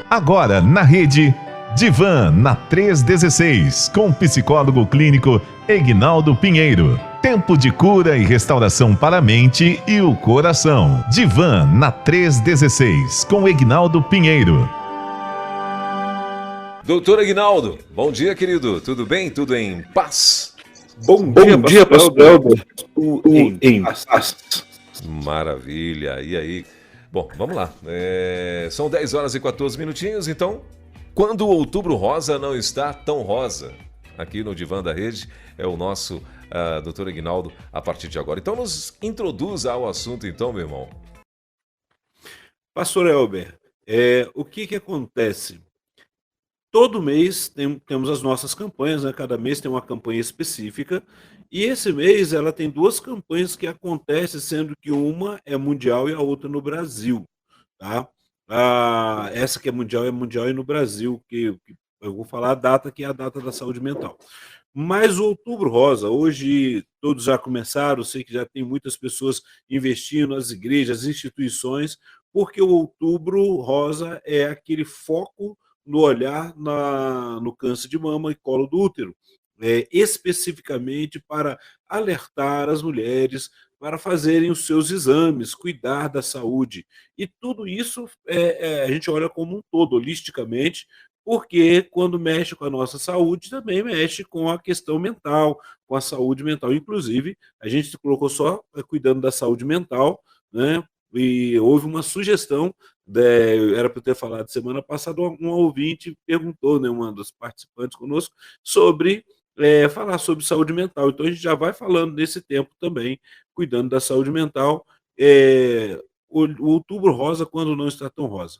Agora na rede Divan na 316, com o psicólogo clínico Egnaldo Pinheiro. Tempo de cura e restauração para a mente e o coração. Divan na 316, com Egnaldo Pinheiro. Doutor Egnaldo, bom dia, querido. Tudo bem? Tudo em paz? Bom dia, pastor Elber. Em paz. Maravilha. E aí? Bom, vamos lá. São 10 horas e 14 minutinhos, então, quando o Outubro Rosa não está tão rosa, aqui no Divã da Rede, é o nosso doutor Egnaldo a partir de agora. Então, nos introduza ao assunto, então, meu irmão. Pastor Elber, o que acontece? Todo mês temos as nossas campanhas, né? Cada mês tem uma campanha específica, e esse mês ela tem duas campanhas que acontecem, sendo que uma é mundial e a outra no Brasil, tá? Essa que é mundial e no Brasil, que eu vou falar a data, que é a data da saúde mental. Mas o Outubro Rosa, hoje todos já começaram, sei que já tem muitas pessoas investindo nas igrejas, instituições, porque o Outubro Rosa é aquele foco no olhar no câncer de mama e colo do útero, especificamente para alertar as mulheres para fazerem os seus exames, cuidar da saúde. E tudo isso a gente olha como um todo, holisticamente, porque quando mexe com a nossa saúde, também mexe com a questão mental, com a saúde mental. Inclusive, a gente colocou só cuidando da saúde mental, né? E houve uma sugestão, era para eu ter falado semana passada, uma ouvinte perguntou, né, uma das participantes conosco, sobre falar sobre saúde mental. Então, a gente já vai falando nesse tempo também, cuidando da saúde mental. O Outubro Rosa, quando não está tão rosa.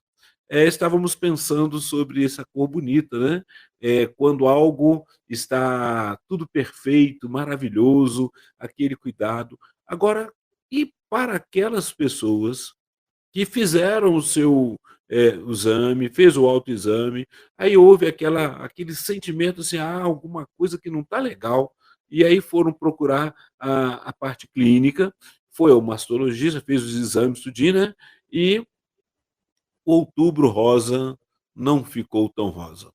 Estávamos pensando sobre essa cor bonita, né? Quando algo está tudo perfeito, maravilhoso, aquele cuidado. Agora, e para aquelas pessoas que fizeram o seu exame, fez o autoexame, aí houve aquele sentimento assim, alguma coisa que não está legal, e aí foram procurar a parte clínica, foi ao mastologista, fez os exames, tudinho, né? E o Outubro Rosa não ficou tão rosa,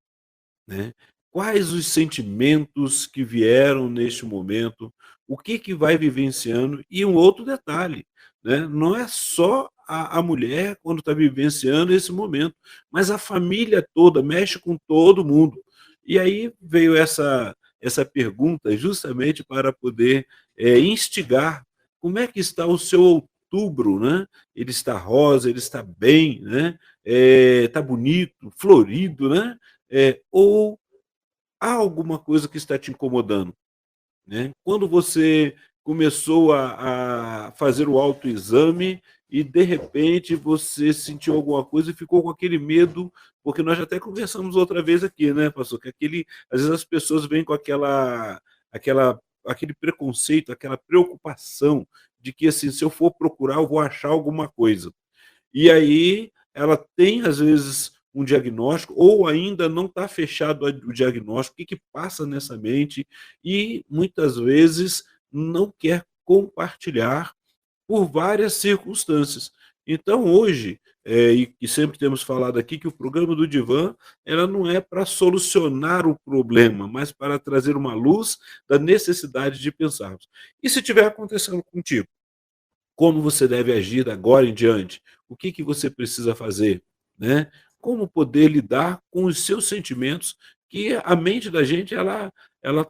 né? Quais os sentimentos que vieram neste momento? O que vai vivenciando? E um outro detalhe, né? Não é só a mulher quando está vivenciando esse momento, mas a família toda, mexe com todo mundo. E aí veio essa pergunta justamente para poder instigar como é que está o seu outubro, né? Ele está rosa, ele está bem, né? Está bonito, florido, né? Ou há alguma coisa que está te incomodando, né? Quando você começou a fazer o autoexame e, de repente, você sentiu alguma coisa e ficou com aquele medo, porque nós já até conversamos outra vez aqui, né, pastor? Que às vezes as pessoas vêm com aquele preconceito, aquela preocupação de que, assim, se eu for procurar, eu vou achar alguma coisa. E aí ela tem, às vezes, um diagnóstico, ou ainda não está fechado o diagnóstico, o que passa nessa mente, e muitas vezes não quer compartilhar por várias circunstâncias. Então, hoje, e sempre temos falado aqui, que o programa do Divã ela não é para solucionar o problema, mas para trazer uma luz da necessidade de pensarmos. E se estiver acontecendo contigo? Como você deve agir agora em diante? O que você precisa fazer, né? Como poder lidar com os seus sentimentos, que a mente da gente, ela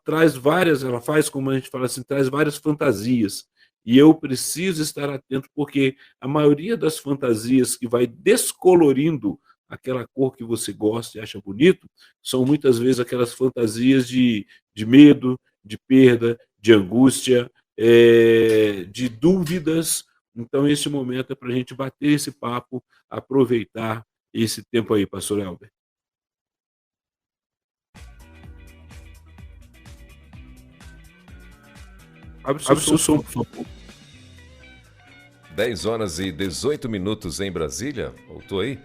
traz várias, ela faz, como a gente fala assim, traz várias fantasias. E eu preciso estar atento, porque a maioria das fantasias que vai descolorindo aquela cor que você gosta e acha bonito, são muitas vezes aquelas fantasias de medo, de perda, de angústia, de dúvidas. Então, esse momento é para a gente bater esse papo, aproveitar esse tempo aí, pastor Elber. Abre o seu som, por favor. 10 horas e 18 minutos em Brasília. Voltou aí?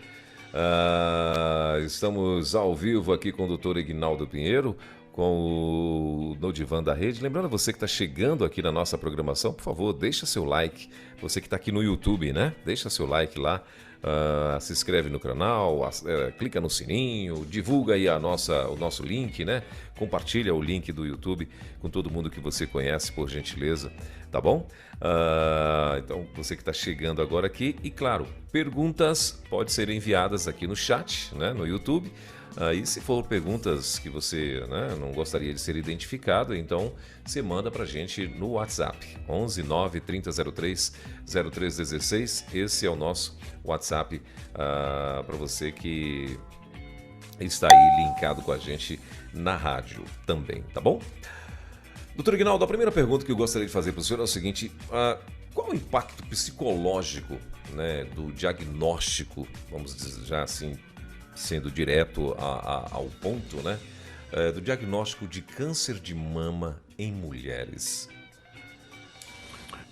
Estamos ao vivo aqui com o doutor Egnaldo Pinheiro, com o No Divã da Rede. Lembrando a você que está chegando aqui na nossa programação, por favor, deixa seu like. Você que está aqui no YouTube, né? Deixa seu like lá Se inscreve no canal, clica no sininho, divulga aí o nosso link, né? Compartilha o link do YouTube com todo mundo que você conhece, por gentileza, tá bom? Então, você que está chegando agora aqui, e claro, perguntas podem ser enviadas aqui no chat, né? No YouTube. E se for perguntas que você, né, não gostaria de ser identificado, então você manda para a gente no WhatsApp, 11 9 30 03 0316. Esse é o nosso WhatsApp para você que está aí linkado com a gente na rádio também, tá bom? Doutor Ignaldo, a primeira pergunta que eu gostaria de fazer para o senhor é o seguinte: qual o impacto psicológico, né, do diagnóstico, vamos dizer já assim, sendo direto ao ponto, né? Do diagnóstico de câncer de mama em mulheres?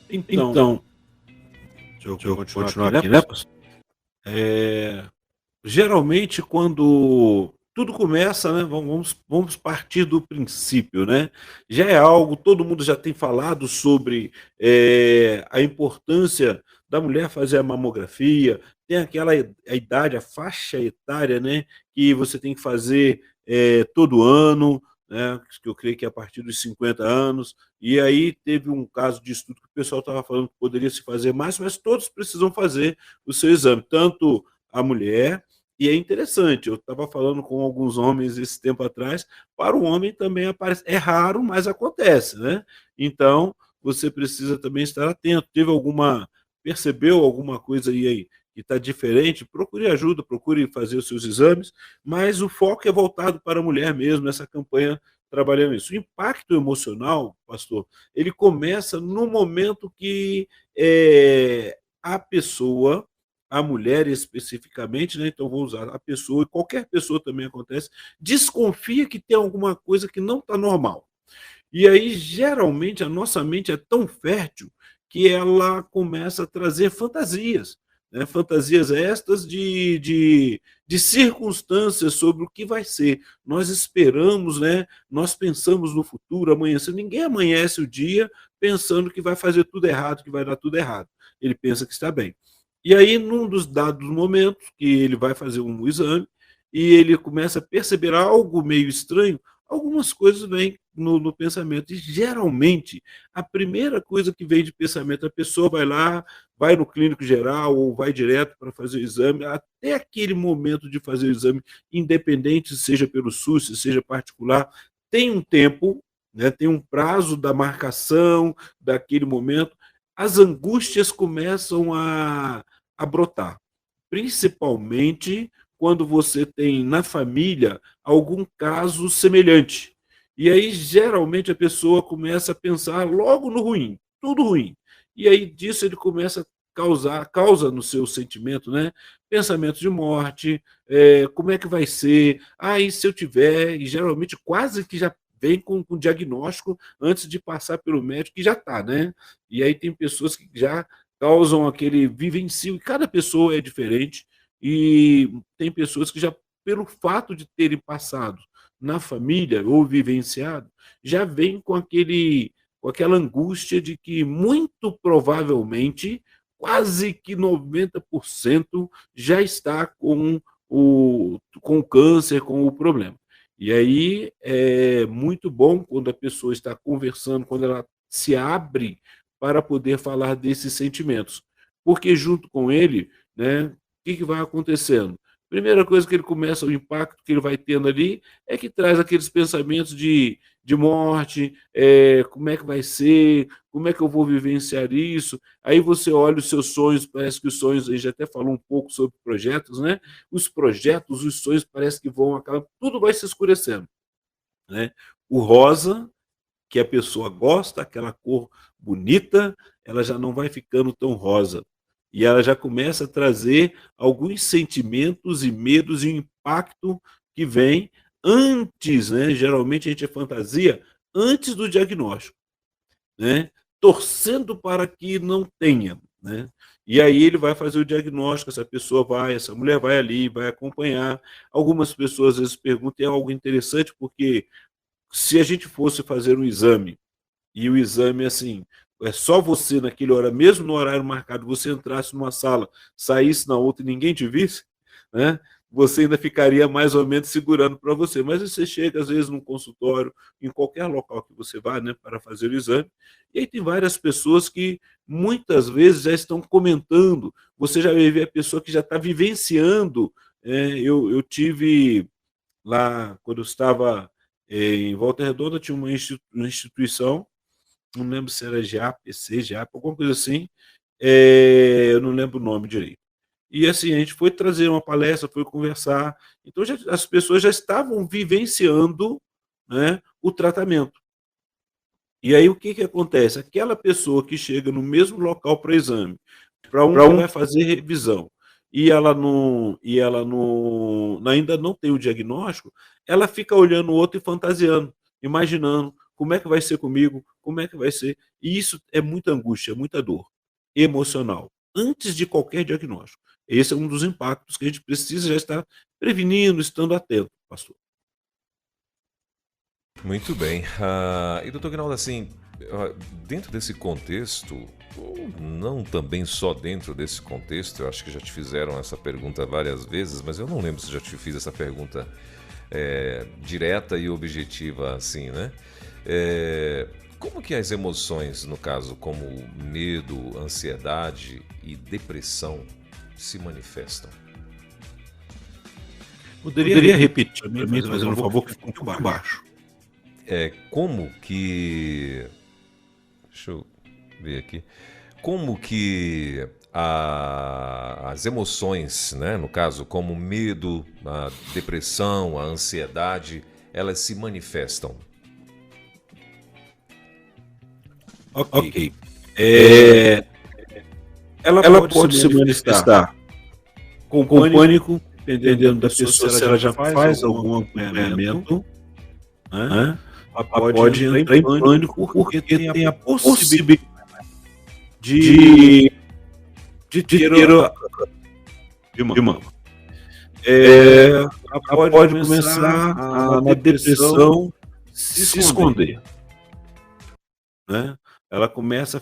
Então, deixa eu continuar aqui, né, pastor? Geralmente, quando tudo começa, né? Vamos partir do princípio, né? Já é algo, todo mundo já tem falado sobre a importância da mulher fazer a mamografia, tem a idade, a faixa etária, né? Que você tem que fazer todo ano, né? Que eu creio que é a partir dos 50 anos. E aí teve um caso de estudo que o pessoal estava falando que poderia se fazer mais, mas todos precisam fazer o seu exame, tanto a mulher. E é interessante, eu estava falando com alguns homens esse tempo atrás, para o homem também aparece, é raro, mas acontece, né? Então, você precisa também estar atento. Percebeu alguma coisa aí que está diferente? Procure ajuda, procure fazer os seus exames, mas o foco é voltado para a mulher mesmo, nessa campanha trabalhando isso. O impacto emocional, pastor, ele começa no momento que a pessoa, a mulher especificamente, né? Então vou usar a pessoa, e qualquer pessoa também acontece, desconfia que tem alguma coisa que não está normal. E aí, geralmente, a nossa mente é tão fértil que ela começa a trazer fantasias, né? Fantasias estas de circunstâncias sobre o que vai ser. Nós esperamos, né? Nós pensamos no futuro, amanhecer. Ninguém amanhece o dia pensando que vai fazer tudo errado, que vai dar tudo errado. Ele pensa que está bem. E aí, num dos dados momentos que ele vai fazer um exame e ele começa a perceber algo meio estranho, algumas coisas vêm no pensamento. E, geralmente, a primeira coisa que vem de pensamento, a pessoa vai lá, vai no clínico geral ou vai direto para fazer o exame, até aquele momento de fazer o exame, independente seja pelo SUS, seja particular, tem um tempo, né, tem um prazo da marcação daquele momento. As angústias começam a brotar, principalmente quando você tem na família algum caso semelhante. E aí, geralmente, a pessoa começa a pensar logo no ruim, tudo ruim. E aí, disso, ele começa a causa no seu sentimento, né? Pensamento de morte, como é que vai ser? E se eu tiver? E geralmente quase que já vem com diagnóstico antes de passar pelo médico, que já está, né? E aí tem pessoas que já causam aquele vivencio, e cada pessoa é diferente, e tem pessoas que já, pelo fato de terem passado na família ou vivenciado, já vem com aquela angústia de que muito provavelmente quase que 90% já está com o câncer, com o problema. E aí é muito bom quando a pessoa está conversando, quando ela se abre para poder falar desses sentimentos. Porque junto com ele, né, o que vai acontecendo? Primeira coisa que ele começa, o impacto que ele vai tendo ali, é que traz aqueles pensamentos de morte, como é que vai ser, como é que eu vou vivenciar isso. Aí você olha os seus sonhos, parece que os sonhos, a gente até falou um pouco sobre projetos, né? Os projetos, os sonhos parece que vão acabar, tudo vai se escurecendo, né? O rosa, que a pessoa gosta, aquela cor bonita, ela já não vai ficando tão rosa. E ela já começa a trazer alguns sentimentos e medos e impacto que vem antes, né? Geralmente a gente fantasia antes do diagnóstico, né? Torcendo para que não tenha, né? E aí ele vai fazer o diagnóstico, essa mulher vai ali, vai acompanhar. Algumas pessoas às vezes perguntam, é algo interessante, porque se a gente fosse fazer um exame, e o exame, assim, só você naquele hora, mesmo no horário marcado, você entrasse numa sala, saísse na outra e ninguém te visse, né? Você ainda ficaria mais ou menos segurando para você. Mas você chega, às vezes, num consultório, em qualquer local que você vá, né, para fazer o exame, e aí tem várias pessoas que muitas vezes já estão comentando, você já vê a pessoa que já está vivenciando. Eu tive lá, quando eu estava em Volta Redonda, tinha uma instituição, não lembro se era GAPC, GAP, alguma coisa assim, eu não lembro o nome direito. E assim, a gente foi trazer uma palestra, foi conversar, então as pessoas já estavam vivenciando, né, o tratamento. E aí o que acontece? Aquela pessoa que chega no mesmo local para exame, para um que vai fazer revisão, e ela ainda não tem o diagnóstico, ela fica olhando o outro e fantasiando, imaginando como é que vai ser comigo, como é que vai ser. E isso é muita angústia, muita dor emocional, antes de qualquer diagnóstico. Esse é um dos impactos que a gente precisa já estar prevenindo, estando atento, pastor. Muito bem. E doutor Ginaldo, assim, dentro desse contexto, ou não também só dentro desse contexto, eu acho que já te fizeram essa pergunta várias vezes, mas eu não lembro se já te fiz essa pergunta direta e objetiva assim, né? Como que as emoções, no caso, como medo, ansiedade e depressão, se manifestam? Poderia repetir para mim, fazendo um favor, que ficou muito baixo. Como que... Deixa eu ver aqui. Como que as emoções, né, no caso, como o medo, a depressão, a ansiedade, elas se manifestam? Ok. Ela pode se manifestar com pânico, dependendo da pessoa, se ela já faz algum acompanhamento, né? Ela pode entrar em pânico porque tem a possibilidade de ter de mama. Ela pode começar a depressão se esconder, né? Ela começa a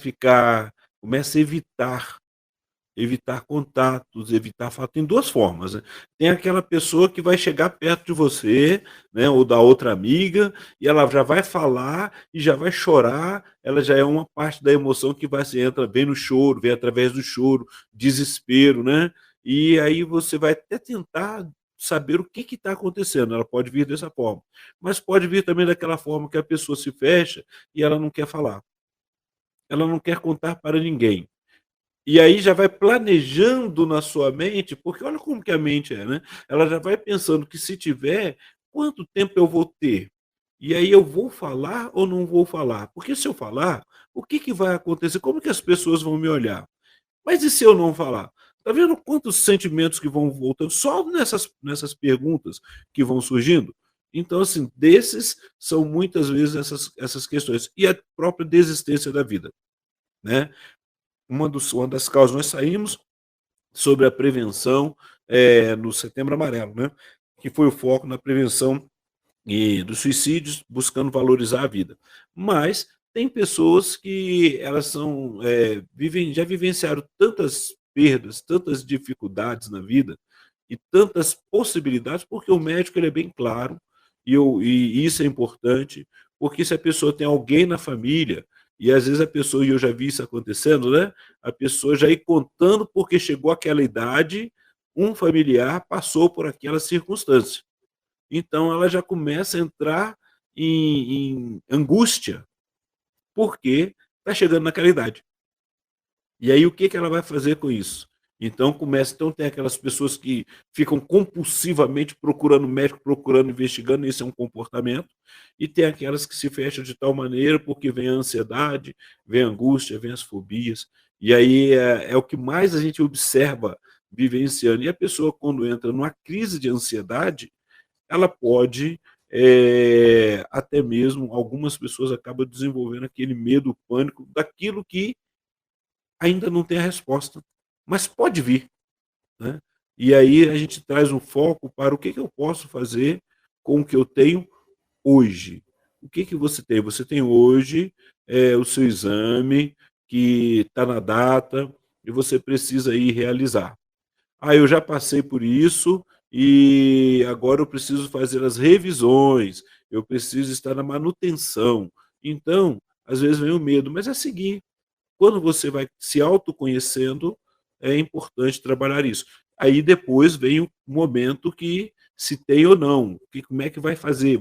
evitar contatos, evitar falar. Tem duas formas, né? Tem aquela pessoa que vai chegar perto de você, né, ou da outra amiga, e ela já vai falar e já vai chorar, ela já é uma parte da emoção que vem no choro, vem através do choro, desespero, né? E aí você vai até tentar saber o que está acontecendo. Ela pode vir dessa forma, mas pode vir também daquela forma que a pessoa se fecha e ela não quer falar. Ela não quer contar para ninguém. E aí já vai planejando na sua mente, porque olha como que a mente é, né? Ela já vai pensando que se tiver, quanto tempo eu vou ter? E aí eu vou falar ou não vou falar? Porque se eu falar, o que vai acontecer? Como que as pessoas vão me olhar? Mas e se eu não falar? Tá vendo quantos sentimentos que vão voltando só nessas perguntas que vão surgindo? Então, assim, desses são muitas vezes essas questões. E a própria desistência da vida, né? Uma das causas, nós saímos sobre a prevenção no Setembro Amarelo, né? Que foi o foco na prevenção dos suicídios, buscando valorizar a vida. Mas tem pessoas que elas já vivenciaram tantas perdas, tantas dificuldades na vida e tantas possibilidades, porque o médico ele é bem claro, e isso é importante, porque se a pessoa tem alguém na família, e às vezes a pessoa, e eu já vi isso acontecendo, né? A pessoa já ir contando porque chegou àquela idade, um familiar passou por aquela circunstância. Então ela já começa a entrar em angústia, porque está chegando naquela idade. E aí o que ela vai fazer com isso? Então tem aquelas pessoas que ficam compulsivamente procurando médico, procurando, investigando, isso é um comportamento, e tem aquelas que se fecham de tal maneira porque vem a ansiedade, vem a angústia, vem as fobias, e aí é o que mais a gente observa vivenciando. E a pessoa, quando entra numa crise de ansiedade, ela pode, até mesmo, algumas pessoas acabam desenvolvendo aquele medo, pânico daquilo que ainda não tem a resposta, mas pode vir, né? E aí a gente traz um foco para o que eu posso fazer com o que eu tenho hoje. O que você tem? Você tem hoje o seu exame, que está na data e você precisa ir realizar. Eu já passei por isso e agora eu preciso fazer as revisões, eu preciso estar na manutenção. Então, às vezes vem o medo, mas é seguir. Quando você vai se autoconhecendo, é importante trabalhar isso. Aí depois vem o momento que se tem ou não, como é que vai fazer,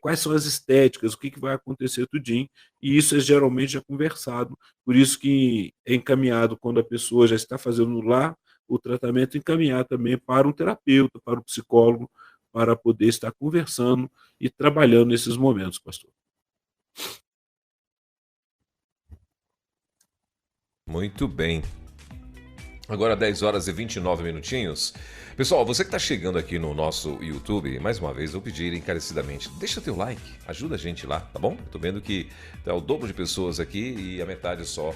quais são as estéticas, o que vai acontecer tudinho, e isso é geralmente já conversado, por isso que é encaminhado quando a pessoa já está fazendo lá o tratamento, encaminhar também para um terapeuta, para um psicólogo, para poder estar conversando e trabalhando nesses momentos, pastor. Muito bem. Agora 10 horas e 29 minutinhos. Pessoal, você que está chegando aqui no nosso YouTube, mais uma vez, vou pedir encarecidamente, deixa teu like, ajuda a gente lá, tá bom? Tô vendo que tá o dobro de pessoas aqui e a metade só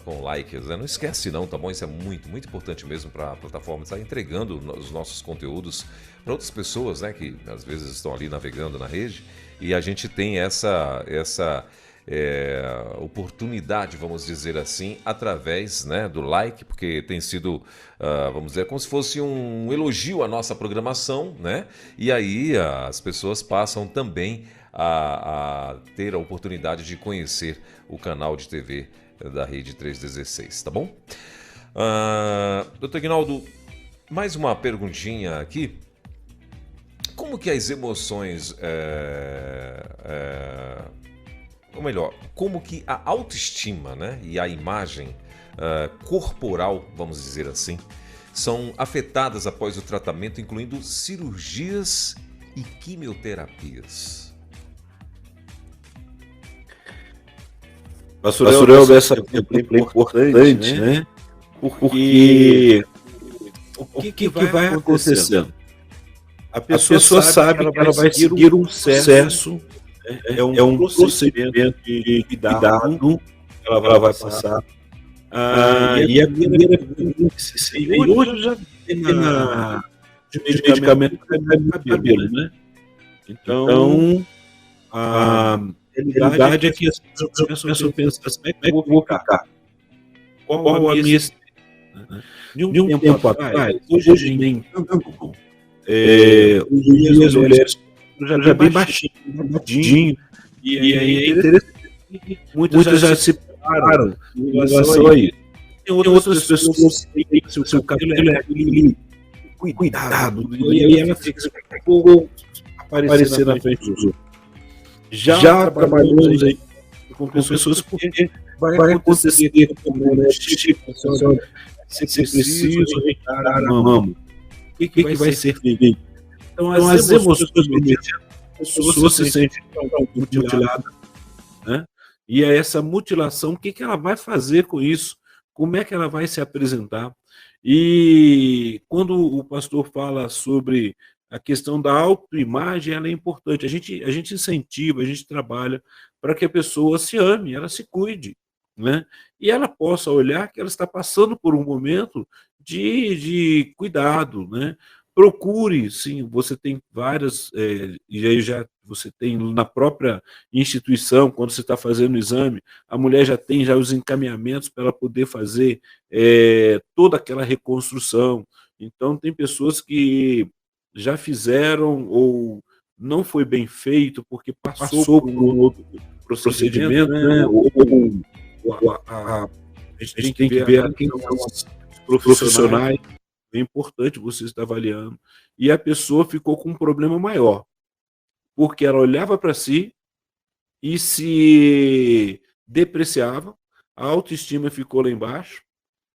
com likes, né? Não esquece não, tá bom? Isso é muito, muito importante mesmo para a plataforma estar entregando os nossos conteúdos para outras pessoas, né? Que às vezes estão ali navegando na rede e a gente tem essa oportunidade, vamos dizer assim, através, né, do like, porque tem sido, vamos dizer, como se fosse um elogio à nossa programação, né? E aí as pessoas passam também a ter a oportunidade de conhecer o canal de TV da Rede 316, tá bom? Doutor Aguinaldo, mais uma perguntinha aqui. Como que as emoções, ou melhor, como que a autoestima, né, e a imagem corporal, vamos dizer assim, são afetadas após o tratamento, incluindo cirurgias e quimioterapias? Pastor Elber, essa pergunta é importante, né? Porque o que vai acontecendo? A pessoa sabe que ela vai seguir um processo, é um procedimento de cuidado que ela vai passar. E a primeira pergunta é hoje já tem de medicamento para cabelo, né? Então, a realidade é que as pessoas pensam assim, como é que eu vou ficar? Qual a minha... De um tempo atrás, hoje nem tanto. Hoje as mulheres já bem baixinho, e aí é interessante. Muitas já se pararam em relação a isso. Tem outras pessoas que têm o seu cabelo é aquele cuidado, e aí ela fica aparecer na frente dos outros. Já trabalhamos aí com pessoas porque vai acontecer como se preciso retirar a mama. O que vai ser feito? Então, as emoções a pessoa se sente mutilada, né? E essa mutilação, o que ela vai fazer com isso? Como é que ela vai se apresentar? E quando o pastor fala sobre a questão da autoimagem, ela é importante. A gente incentiva, a gente trabalha para que a pessoa se ame, ela se cuide, né? E ela possa olhar que ela está passando por um momento de cuidado, né? Procure, sim, você tem várias, e aí já você tem na própria instituição, quando você está fazendo o exame, a mulher já tem os encaminhamentos para ela poder fazer toda aquela reconstrução. Então, tem pessoas que já fizeram ou não foi bem feito porque passou por um outro procedimento, né? A gente tem que ver quem são os profissionais. É importante você estar avaliando. E a pessoa ficou com um problema maior, porque ela olhava para si e se depreciava, a autoestima ficou lá embaixo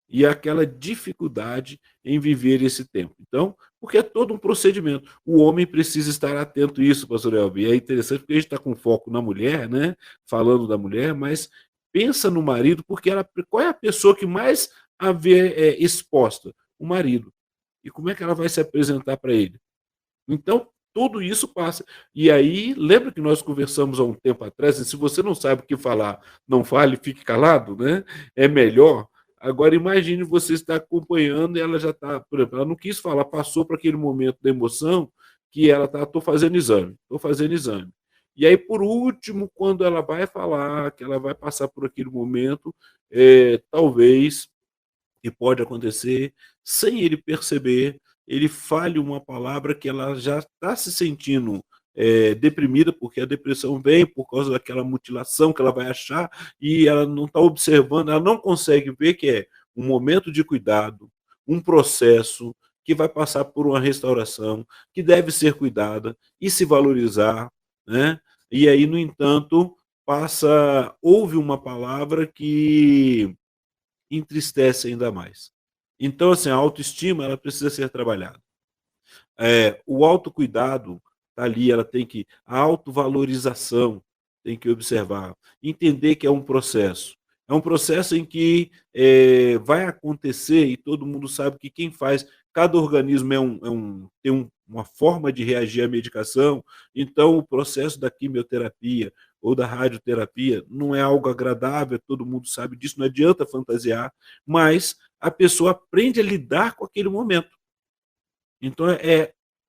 e aquela dificuldade em viver esse tempo. Então, porque é todo um procedimento. O homem precisa estar atento a isso, pastor Elber. E é interessante porque a gente está com foco na mulher, né? Falando da mulher, mas pensa no marido, porque qual é a pessoa que mais a vê exposta? O marido. E como é que ela vai se apresentar para ele? Então, tudo isso passa. E aí, lembra que nós conversamos há um tempo atrás, e se você não sabe o que falar, não fale, fique calado, né? É melhor. Agora, imagine você estar acompanhando e ela já está, por exemplo, ela não quis falar, passou para aquele momento da emoção que ela está, estou fazendo exame. E aí, por último, quando ela vai falar, que ela vai passar por aquele momento, talvez, e pode acontecer, sem ele perceber, ele fale uma palavra que ela já está se sentindo deprimida, porque a depressão vem por causa daquela mutilação que ela vai achar, e ela não está observando, ela não consegue ver que é um momento de cuidado, um processo que vai passar por uma restauração, que deve ser cuidada e se valorizar, né? E aí, no entanto, houve uma palavra que entristece ainda mais. Então, assim, a autoestima ela precisa ser trabalhada. O autocuidado está ali, ela tem que. A autovalorização tem que observar, entender que é um processo. É um processo em que vai acontecer, e todo mundo sabe que quem faz, cada organismo tem uma forma de reagir à medicação, então o processo da quimioterapia ou da radioterapia não é algo agradável, todo mundo sabe disso, não adianta fantasiar, mas a pessoa aprende a lidar com aquele momento. Então,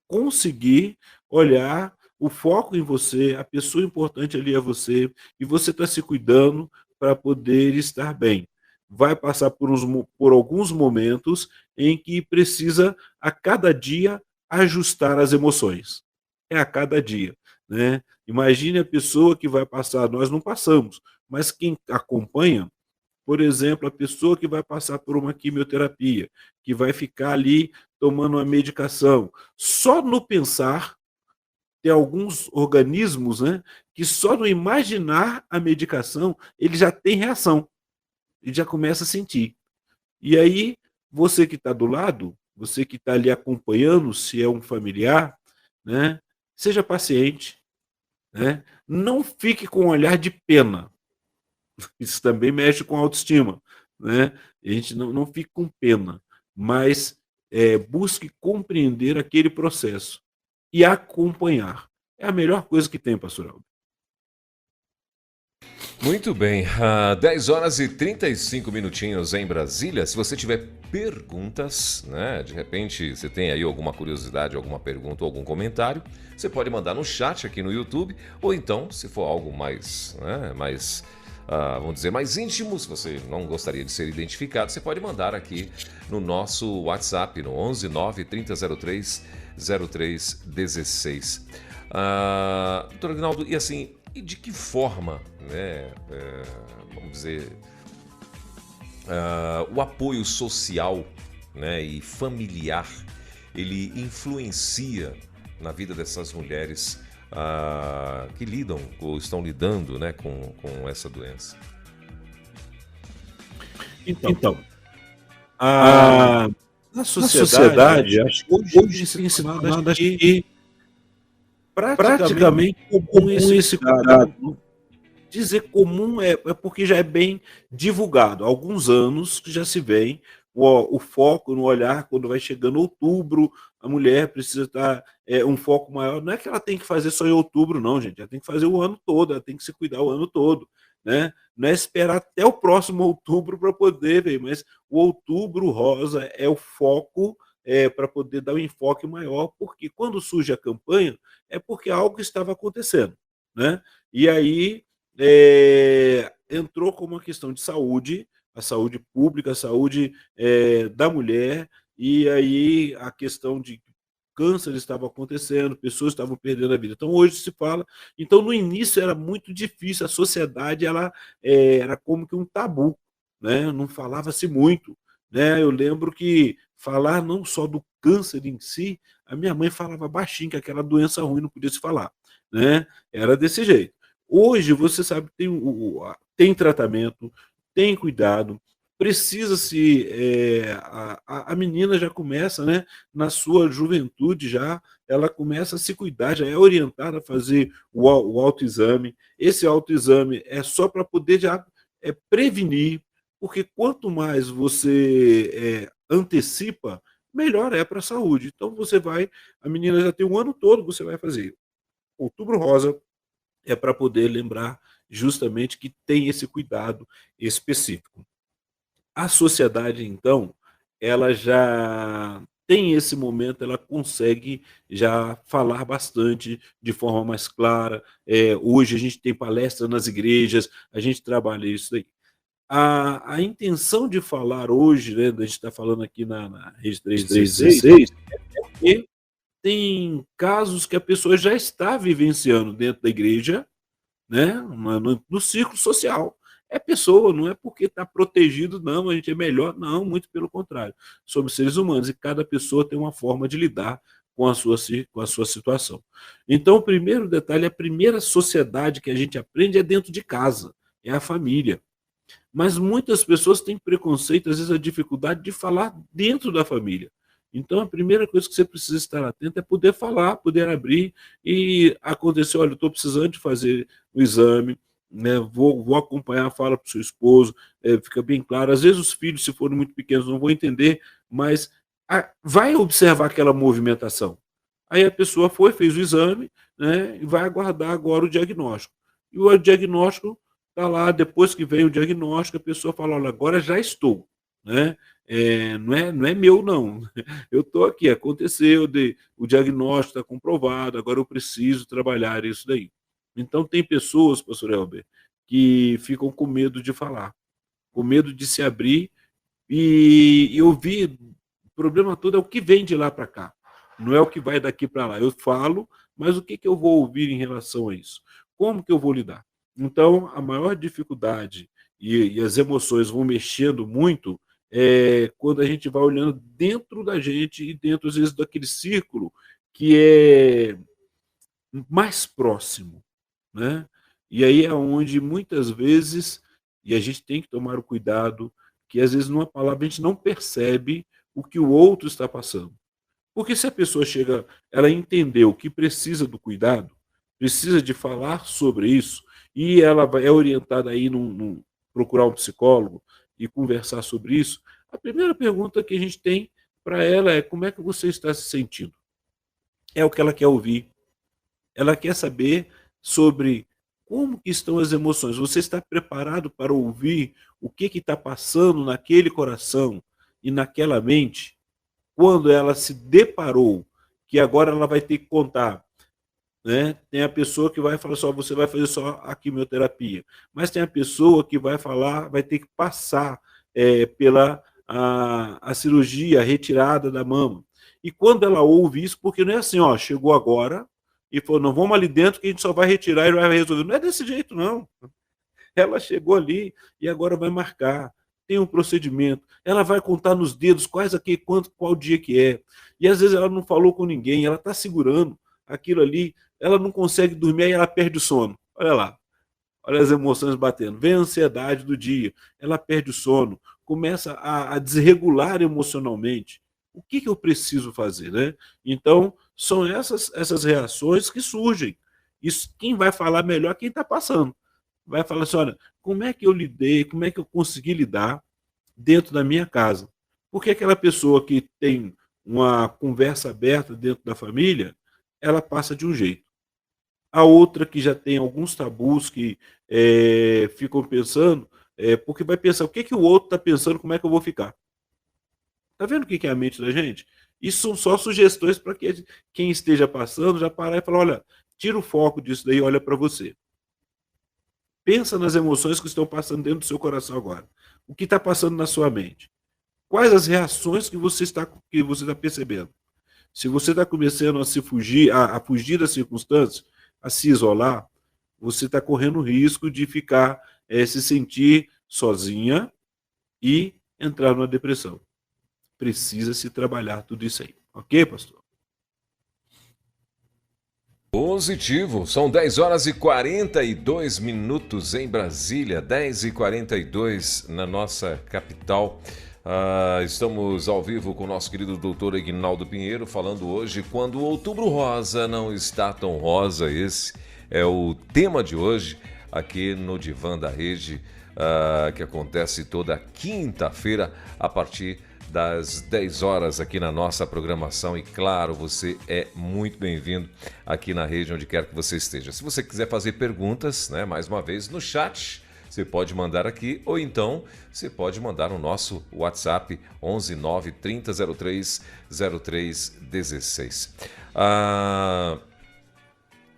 conseguir olhar o foco em você, a pessoa importante ali é você, e você está se cuidando para poder estar bem. Vai passar por alguns momentos em que precisa, a cada dia, ajustar as emoções. É a cada dia. Né? Imagine a pessoa que vai passar, nós não passamos, mas quem acompanha, por exemplo, a pessoa que vai passar por uma quimioterapia, que vai ficar ali tomando uma medicação, só no pensar, tem alguns organismos, né, que só no imaginar a medicação, ele já tem reação, ele já começa a sentir. E aí, você que está do lado, você que está ali acompanhando, se é um familiar, né, seja paciente, né, não fique com um olhar de pena. Isso também mexe com a autoestima, né? A gente não fica com pena, mas busque compreender aquele processo e acompanhar. É a melhor coisa que tem, pastor Aldo. Muito bem, 10 horas e 35 minutinhos em Brasília. Se você tiver perguntas, né, de repente você tem aí alguma curiosidade, alguma pergunta ou algum comentário, você pode mandar no chat aqui no YouTube, ou então, se for algo mais, né, vamos dizer, mais íntimo, se você não gostaria de ser identificado, você pode mandar aqui no nosso WhatsApp, no 11 9 3003 0316. Doutor Aguinaldo, e assim, e de que forma, né, vamos dizer, o apoio social, né, e familiar, ele influencia na vida dessas mulheres que lidam ou estão lidando, né, com essa doença? Então, na sociedade, acho que hoje se tem ensinado que praticamente comum esse cuidado. Dizer comum é porque já é bem divulgado. Há alguns anos que já se vê o foco no olhar, quando vai chegando outubro, a mulher precisa estar um foco maior. Não é que ela tem que fazer só em outubro, não, gente. Ela tem que fazer o ano todo, ela tem que se cuidar o ano todo. Né? Não é esperar até o próximo outubro para poder ver, mas o outubro rosa é o foco para poder dar um enfoque maior, porque quando surge a campanha é porque algo estava acontecendo. Né? E aí entrou como uma questão de saúde, a saúde pública, a saúde da mulher, e aí a questão de câncer estava acontecendo, pessoas estavam perdendo a vida. Então hoje se fala. Então no início era muito difícil, a sociedade ela era como que um tabu, né? Não falava-se muito, né? Eu lembro que falar não só do câncer em si, a minha mãe falava baixinho que aquela doença ruim não podia se falar, né? Era desse jeito. Hoje você sabe que tem tratamento, tem cuidado, precisa-se. A menina já começa, né, na sua juventude, já ela começa a se cuidar, já é orientada a fazer o autoexame. Esse autoexame é só para poder já prevenir, porque quanto mais você antecipa, melhor é para a saúde. Então a menina já tem um ano todo, você vai fazer Outubro Rosa, é para poder lembrar justamente que tem esse cuidado específico. A sociedade, então, ela já tem esse momento, ela consegue já falar bastante de forma mais clara. Hoje a gente tem palestra nas igrejas, a gente trabalha isso daí. A intenção de falar hoje, né, a gente está falando aqui na Rede 316, porque tem casos que a pessoa já está vivenciando dentro da igreja, né, no círculo social. É pessoa, não é porque está protegido, não, a gente é melhor, não, muito pelo contrário. Somos seres humanos e cada pessoa tem uma forma de lidar com a sua situação. Então, o primeiro detalhe, a primeira sociedade que a gente aprende é dentro de casa, é a família. Mas muitas pessoas têm preconceito, às vezes a dificuldade de falar dentro da família. Então, a primeira coisa que você precisa estar atento é poder falar, poder abrir e acontecer, olha, eu estou precisando de fazer o exame, né, vou acompanhar, fala para o seu esposo, fica bem claro. Às vezes os filhos, se forem muito pequenos, não vão entender, mas vai observar aquela movimentação. Aí a pessoa fez o exame, né, e vai aguardar agora o diagnóstico. E o diagnóstico está lá, depois que vem o diagnóstico, a pessoa fala, olha, agora já estou, né? Não é meu, não. Eu estou aqui, aconteceu, o diagnóstico está comprovado, agora eu preciso trabalhar isso daí. Então, tem pessoas, pastor Elber, que ficam com medo de falar, com medo de se abrir, e eu vi, o problema todo é o que vem de lá para cá, não é o que vai daqui para lá. Eu falo, mas o que eu vou ouvir em relação a isso? Como que eu vou lidar? Então, a maior dificuldade, e as emoções vão mexendo muito, quando a gente vai olhando dentro da gente e dentro, às vezes, daquele círculo que é mais próximo, né? E aí é onde, muitas vezes, e a gente tem que tomar o cuidado, que às vezes numa palavra a gente não percebe o que o outro está passando. Porque se a pessoa chega, ela entendeu que precisa do cuidado, precisa de falar sobre isso, e ela é orientada aí procurar um psicólogo e conversar sobre isso, a primeira pergunta que a gente tem para ela é: como é que você está se sentindo? É o que ela quer ouvir. Ela quer saber sobre como que estão as emoções. Você está preparado para ouvir o que está passando naquele coração e naquela mente quando ela se deparou que agora ela vai ter que contar, né? Tem a pessoa que vai falar só, você vai fazer só a quimioterapia, mas tem a pessoa que vai falar, vai ter que passar pela a cirurgia, a retirada da mama. E quando ela ouve isso, porque não é assim, ó, chegou agora e falou, não, vamos ali dentro que a gente só vai retirar e vai resolver. Não é desse jeito, não. Ela chegou ali e agora vai marcar. Tem um procedimento. Ela vai contar nos dedos quais aqui, qual dia que é. E às vezes ela não falou com ninguém, ela está segurando aquilo ali, ela não consegue dormir, aí ela perde o sono. Olha lá. Olha as emoções batendo. Vem a ansiedade do dia, ela perde o sono, começa a desregular emocionalmente. O que eu preciso fazer, né? Então, são essas reações que surgem. Isso, quem vai falar melhor é quem está passando. Vai falar assim, olha, como é que eu lidei, como é que eu consegui lidar dentro da minha casa? Porque aquela pessoa que tem uma conversa aberta dentro da família, ela passa de um jeito. A outra que já tem alguns tabus que ficam pensando, porque vai pensar, o que o outro está pensando, como é que eu vou ficar? Está vendo o que é a mente da gente? Isso são só sugestões para que quem esteja passando já parar e falar, olha, tira o foco disso daí e olha para você. Pensa nas emoções que estão passando dentro do seu coração agora. O que está passando na sua mente? Quais as reações que você está percebendo? Se você está começando a fugir das circunstâncias, a se isolar, você está correndo o risco de ficar, se sentir sozinha e entrar numa depressão. Precisa se trabalhar tudo isso aí. Ok, pastor? Positivo. São 10 horas e 42 minutos em Brasília, 10h42 na nossa capital. Estamos ao vivo com o nosso querido doutor Eginaldo Pinheiro, falando hoje quando o Outubro Rosa não está tão rosa. Esse é o tema de hoje aqui no Divã da Rede, que acontece toda quinta-feira a partir das 10 horas aqui na nossa programação. E claro, você é muito bem-vindo aqui na rede, onde quer que você esteja. Se você quiser fazer perguntas, né, mais uma vez, no chat você pode mandar aqui, ou então você pode mandar no nosso WhatsApp 11 9 30 03 03 16.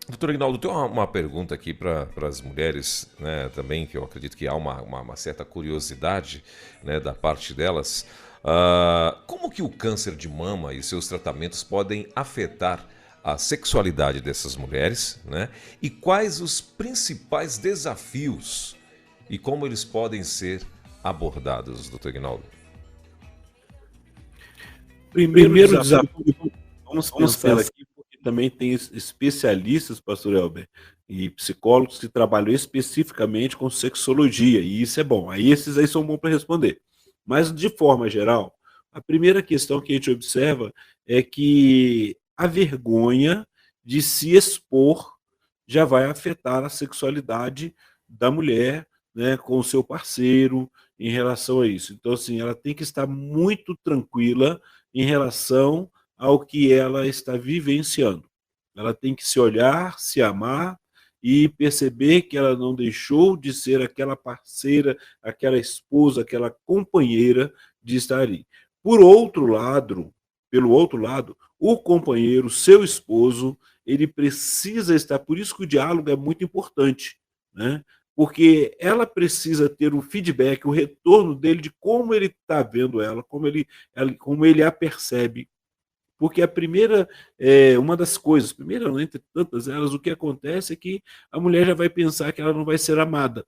Doutor Ignaldo, tem uma pergunta aqui para as mulheres, né, também, que eu acredito que há uma certa curiosidade, né, da parte delas. Como que o câncer de mama e seus tratamentos podem afetar a sexualidade dessas mulheres, né? E quais os principais desafios e como eles podem ser abordados, doutor Ignaldo? Primeiro desafio, vamos pensar aqui, porque também tem especialistas, pastor Elber, e psicólogos que trabalham especificamente com sexologia, e isso é bom. Aí esses aí são bons para responder. Mas, de forma geral, a primeira questão que a gente observa é que a vergonha de se expor já vai afetar a sexualidade da mulher, né, com o seu parceiro em relação a isso. Então, assim, ela tem que estar muito tranquila em relação ao que ela está vivenciando. Ela tem que se olhar, se amar e perceber que ela não deixou de ser aquela parceira, aquela esposa, aquela companheira de estar ali. Pelo outro lado, o companheiro, seu esposo, ele precisa estar, por isso que o diálogo é muito importante, né? Porque ela precisa ter o feedback, o retorno dele de como ele está vendo ela, como ele a percebe. Porque a primeira, uma das coisas, primeira, entre tantas elas, o que acontece é que a mulher já vai pensar que ela não vai ser amada,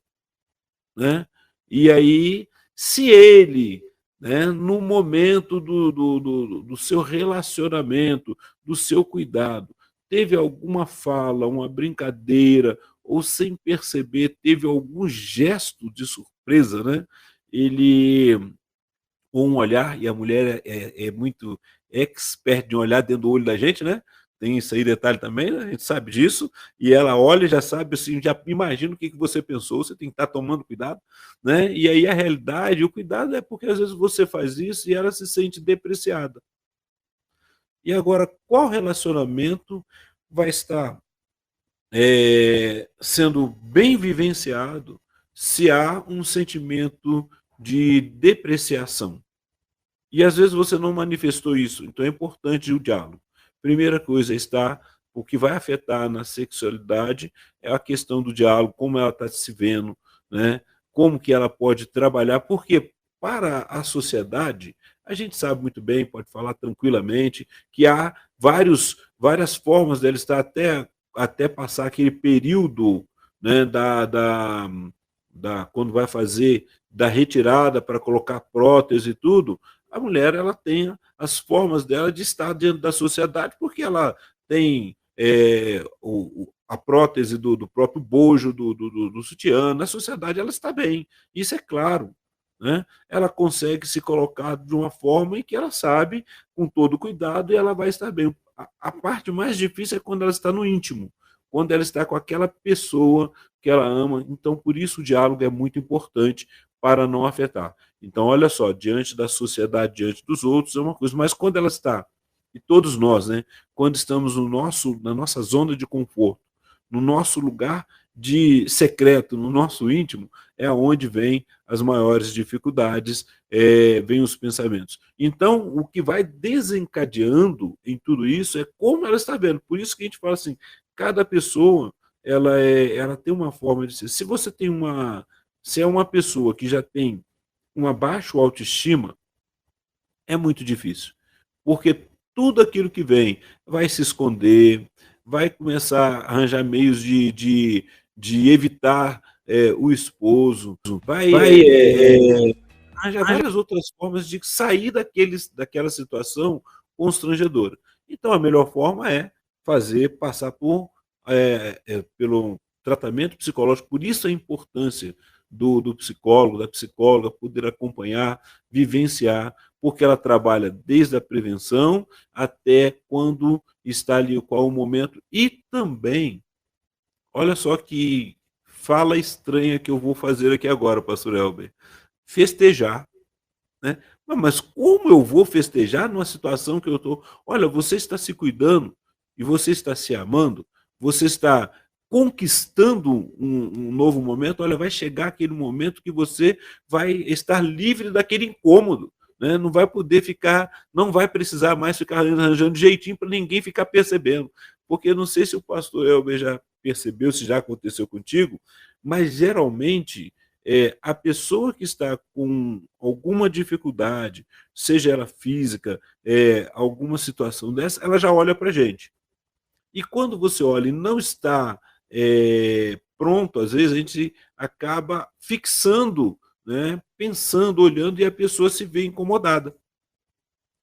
né? E aí, se ele, né, no momento do seu relacionamento, do seu cuidado, teve alguma fala, uma brincadeira, ou sem perceber, teve algum gesto de surpresa, né? Ele, ou um olhar, e a mulher é muito expert de um olhar dentro do olho da gente, né? Tem isso aí, detalhe também, né? A gente sabe disso, e ela olha e já sabe, assim, já imagina o que você pensou, você tem que estar tomando cuidado, né? E aí a realidade, o cuidado é porque às vezes você faz isso e ela se sente depreciada. E agora, qual relacionamento vai estar sendo bem vivenciado se há um sentimento de depreciação? E às vezes você não manifestou isso, então é importante o diálogo. Primeira coisa está, o que vai afetar na sexualidade é a questão do diálogo, como ela está se vendo, né? Como que ela pode trabalhar, porque para a sociedade, a gente sabe muito bem, pode falar tranquilamente, que há várias formas dela estar até passar aquele período, né, quando vai fazer da retirada para colocar prótese e tudo, a mulher ela tem as formas dela de estar dentro da sociedade, porque ela tem a prótese do próprio bojo, do sutiã, na sociedade ela está bem, isso é claro, né? Ela consegue se colocar de uma forma em que ela sabe, com todo cuidado, e ela vai estar bem. A parte mais difícil é quando ela está no íntimo, quando ela está com aquela pessoa que ela ama, então por isso o diálogo é muito importante para não afetar. Então, olha só, diante da sociedade, diante dos outros, é uma coisa, mas quando ela está, e todos nós, né, quando estamos na nossa zona de conforto, no nosso lugar de secreto, no nosso íntimo, é onde vem as maiores dificuldades, vem os pensamentos. Então, o que vai desencadeando em tudo isso é como ela está vendo. Por isso que a gente fala assim, cada pessoa, ela tem uma forma de ser. Se é uma pessoa que já tem uma baixa autoestima, é muito difícil. Porque tudo aquilo que vem vai se esconder, vai começar a arranjar meios de evitar o esposo, vai arranjar várias outras formas de sair daquela situação constrangedora. Então, a melhor forma é passar pelo tratamento psicológico, por isso a importância do psicólogo, da psicóloga, poder acompanhar, vivenciar, porque ela trabalha desde a prevenção até quando está ali, qual o momento, e também, olha só que fala estranha que eu vou fazer aqui agora, pastor Elber, festejar, né? Mas como eu vou festejar numa situação que eu estou... Olha, você está se cuidando e você está se amando, você está conquistando um novo momento, olha, vai chegar aquele momento que você vai estar livre daquele incômodo, né? Não vai poder ficar, não vai precisar mais ficar arranjando jeitinho para ninguém ficar percebendo. Porque eu não sei se o pastor Elber já percebeu, se já aconteceu contigo, mas geralmente a pessoa que está com alguma dificuldade, seja ela física, alguma situação dessa, ela já olha para a gente. E quando você olha e não está pronto, às vezes a gente acaba fixando, né, pensando, olhando, e a pessoa se vê incomodada.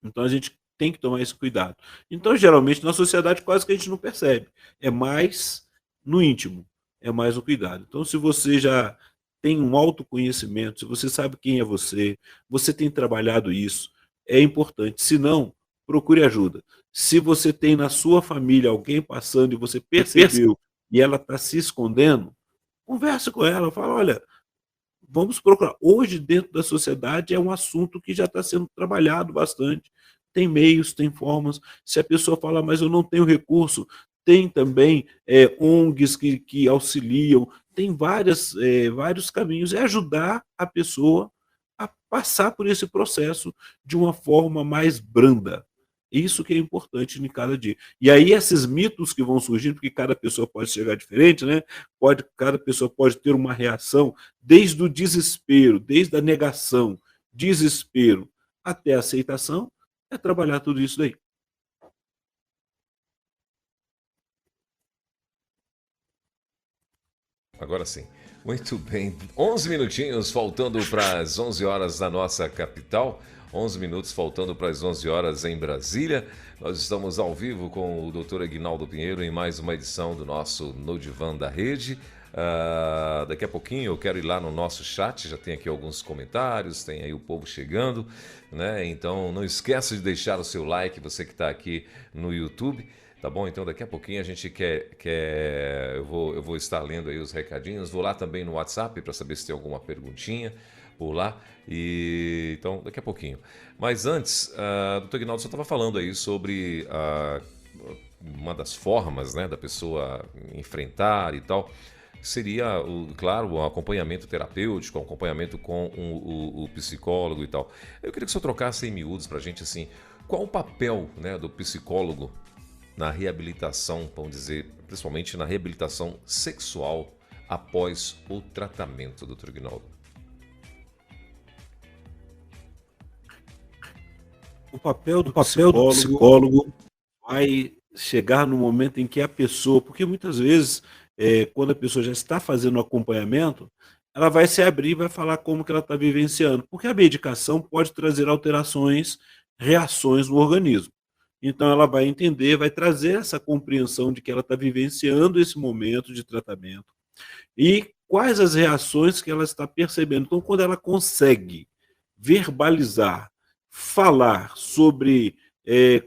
Então a gente tem que tomar esse cuidado. Então, geralmente, na sociedade, quase que a gente não percebe. É mais no íntimo, é mais o cuidado. Então, se você já tem um autoconhecimento, se você sabe quem é você tem trabalhado isso, é importante. Se não, procure ajuda. Se você tem na sua família alguém passando e você percebeu e ela está se escondendo, converse com ela, fala, olha, vamos procurar. Hoje, dentro da sociedade, é um assunto que já está sendo trabalhado bastante. Tem meios, tem formas. Se a pessoa fala, mas eu não tenho recurso, tem também ONGs que auxiliam, tem vários caminhos. É ajudar a pessoa a passar por esse processo de uma forma mais branda. Isso que é importante em cada dia. E aí esses mitos que vão surgindo, porque cada pessoa pode chegar diferente, né? Cada pessoa pode ter uma reação, desde o desespero, desde a negação, desespero, até a aceitação, é trabalhar tudo isso daí. Agora sim. Muito bem. 11 minutinhos faltando para as 11 horas da nossa capital. 11 minutos faltando para as 11 horas em Brasília. Nós estamos ao vivo com o Dr. Aguinaldo Pinheiro em mais uma edição do nosso No Divã da Rede. Daqui a pouquinho eu quero ir lá no nosso chat, já tem aqui alguns comentários, tem aí o povo chegando, né? Então não esqueça de deixar o seu like, você que está aqui no YouTube. Tá bom? Então daqui a pouquinho a gente eu vou estar lendo aí os recadinhos. Vou lá também no WhatsApp para saber se tem alguma perguntinha por lá. E então daqui a pouquinho. Mas antes, doutor Aguinaldo, você estava falando aí sobre uma das formas, né, da pessoa enfrentar e tal. Seria, claro, um acompanhamento terapêutico, um acompanhamento com o psicólogo e tal. Eu queria que o senhor trocasse em miúdos para a gente assim, qual o papel, né, do psicólogo na reabilitação, vamos dizer, principalmente na reabilitação sexual após o tratamento, doutor Aguinaldo? O papel do psicólogo vai chegar no momento em que a pessoa, porque muitas vezes, quando a pessoa já está fazendo o acompanhamento, ela vai se abrir e vai falar como que ela está vivenciando, porque a medicação pode trazer alterações, reações no organismo. Então ela vai entender, vai trazer essa compreensão de que ela está vivenciando esse momento de tratamento e quais as reações que ela está percebendo. Então, quando ela consegue verbalizar, falar sobre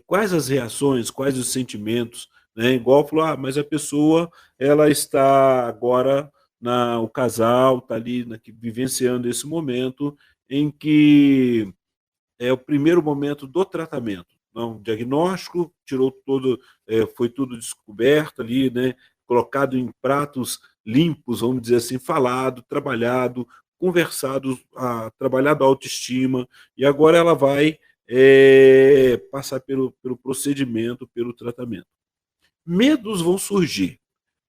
quais as reações, quais os sentimentos, né? Igual falou, mas a pessoa ela está agora, o casal está ali vivenciando esse momento em que é o primeiro momento do tratamento. Não, diagnóstico, foi tudo descoberto ali, né? Colocado em pratos limpos, vamos dizer assim, falado, trabalhado, conversado, trabalhado a autoestima, e agora ela vai passar pelo procedimento, pelo tratamento. Medos vão surgir,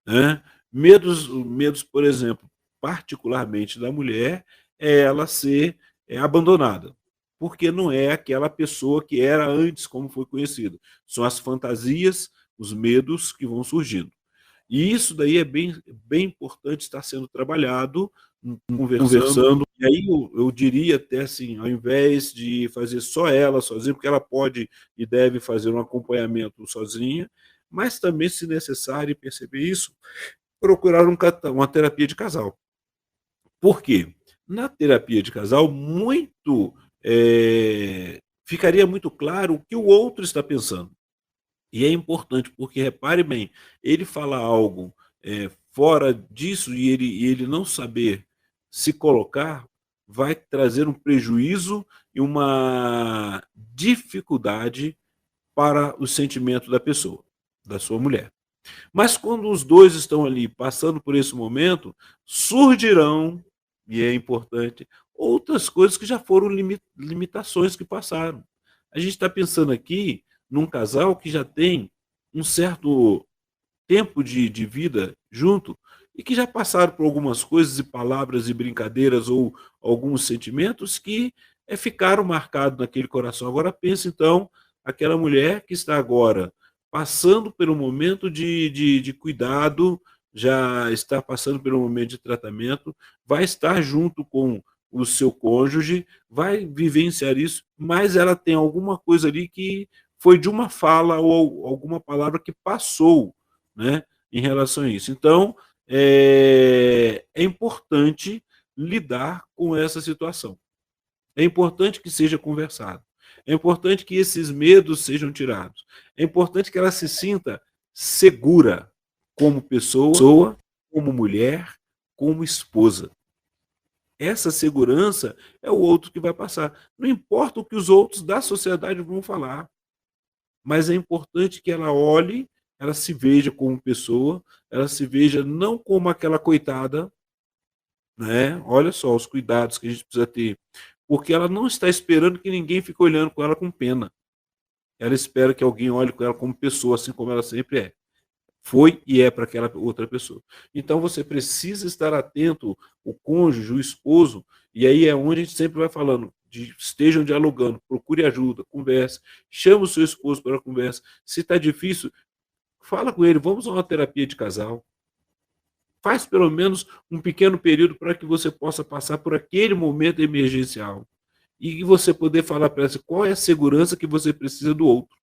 né? Medos, por exemplo, particularmente da mulher, é ela ser abandonada, porque não é aquela pessoa que era antes, como foi conhecida. São as fantasias, os medos que vão surgindo. E isso daí é bem importante estar sendo trabalhado, conversando. E aí eu diria até assim, ao invés de fazer só ela sozinha, porque ela pode e deve fazer um acompanhamento sozinha, mas também, se necessário, perceber isso, procurar uma terapia de casal. Por quê? Na terapia de casal, ficaria muito claro o que o outro está pensando. E é importante, porque, repare bem, ele fala algo fora disso e ele não saber se colocar, vai trazer um prejuízo e uma dificuldade para o sentimento da pessoa, da sua mulher. Mas quando os dois estão ali passando por esse momento, surgirão, e é importante, outras coisas que já foram limitações que passaram. A gente está pensando aqui num casal que já tem um certo tempo de vida junto e que já passaram por algumas coisas e palavras e brincadeiras ou alguns sentimentos que ficaram marcados naquele coração. Agora pense então aquela mulher que está agora passando pelo momento de cuidado, já está passando pelo momento de tratamento, vai estar junto com o seu cônjuge, vai vivenciar isso, mas ela tem alguma coisa ali que foi de uma fala ou alguma palavra que passou, né, em relação a isso. Então, é importante lidar com essa situação. É importante que seja conversado. É importante que esses medos sejam tirados. É importante que ela se sinta segura como pessoa, como mulher, como esposa. Essa segurança é o outro que vai passar. Não importa o que os outros da sociedade vão falar, mas é importante que ela olhe, ela se veja como pessoa, ela se veja não como aquela coitada, né? Olha só os cuidados que a gente precisa ter, porque ela não está esperando que ninguém fique olhando com ela com pena. Ela espera que alguém olhe com ela como pessoa, assim como ela sempre é. Foi e é para aquela outra pessoa. Então você precisa estar atento, o cônjuge, o esposo, e aí é onde a gente sempre vai falando, estejam dialogando, procure ajuda, converse, chame o seu esposo para a conversa. Se está difícil, fala com ele, vamos a uma terapia de casal. Faz pelo menos um pequeno período para que você possa passar por aquele momento emergencial. E você poder falar para ela qual é a segurança que você precisa do outro,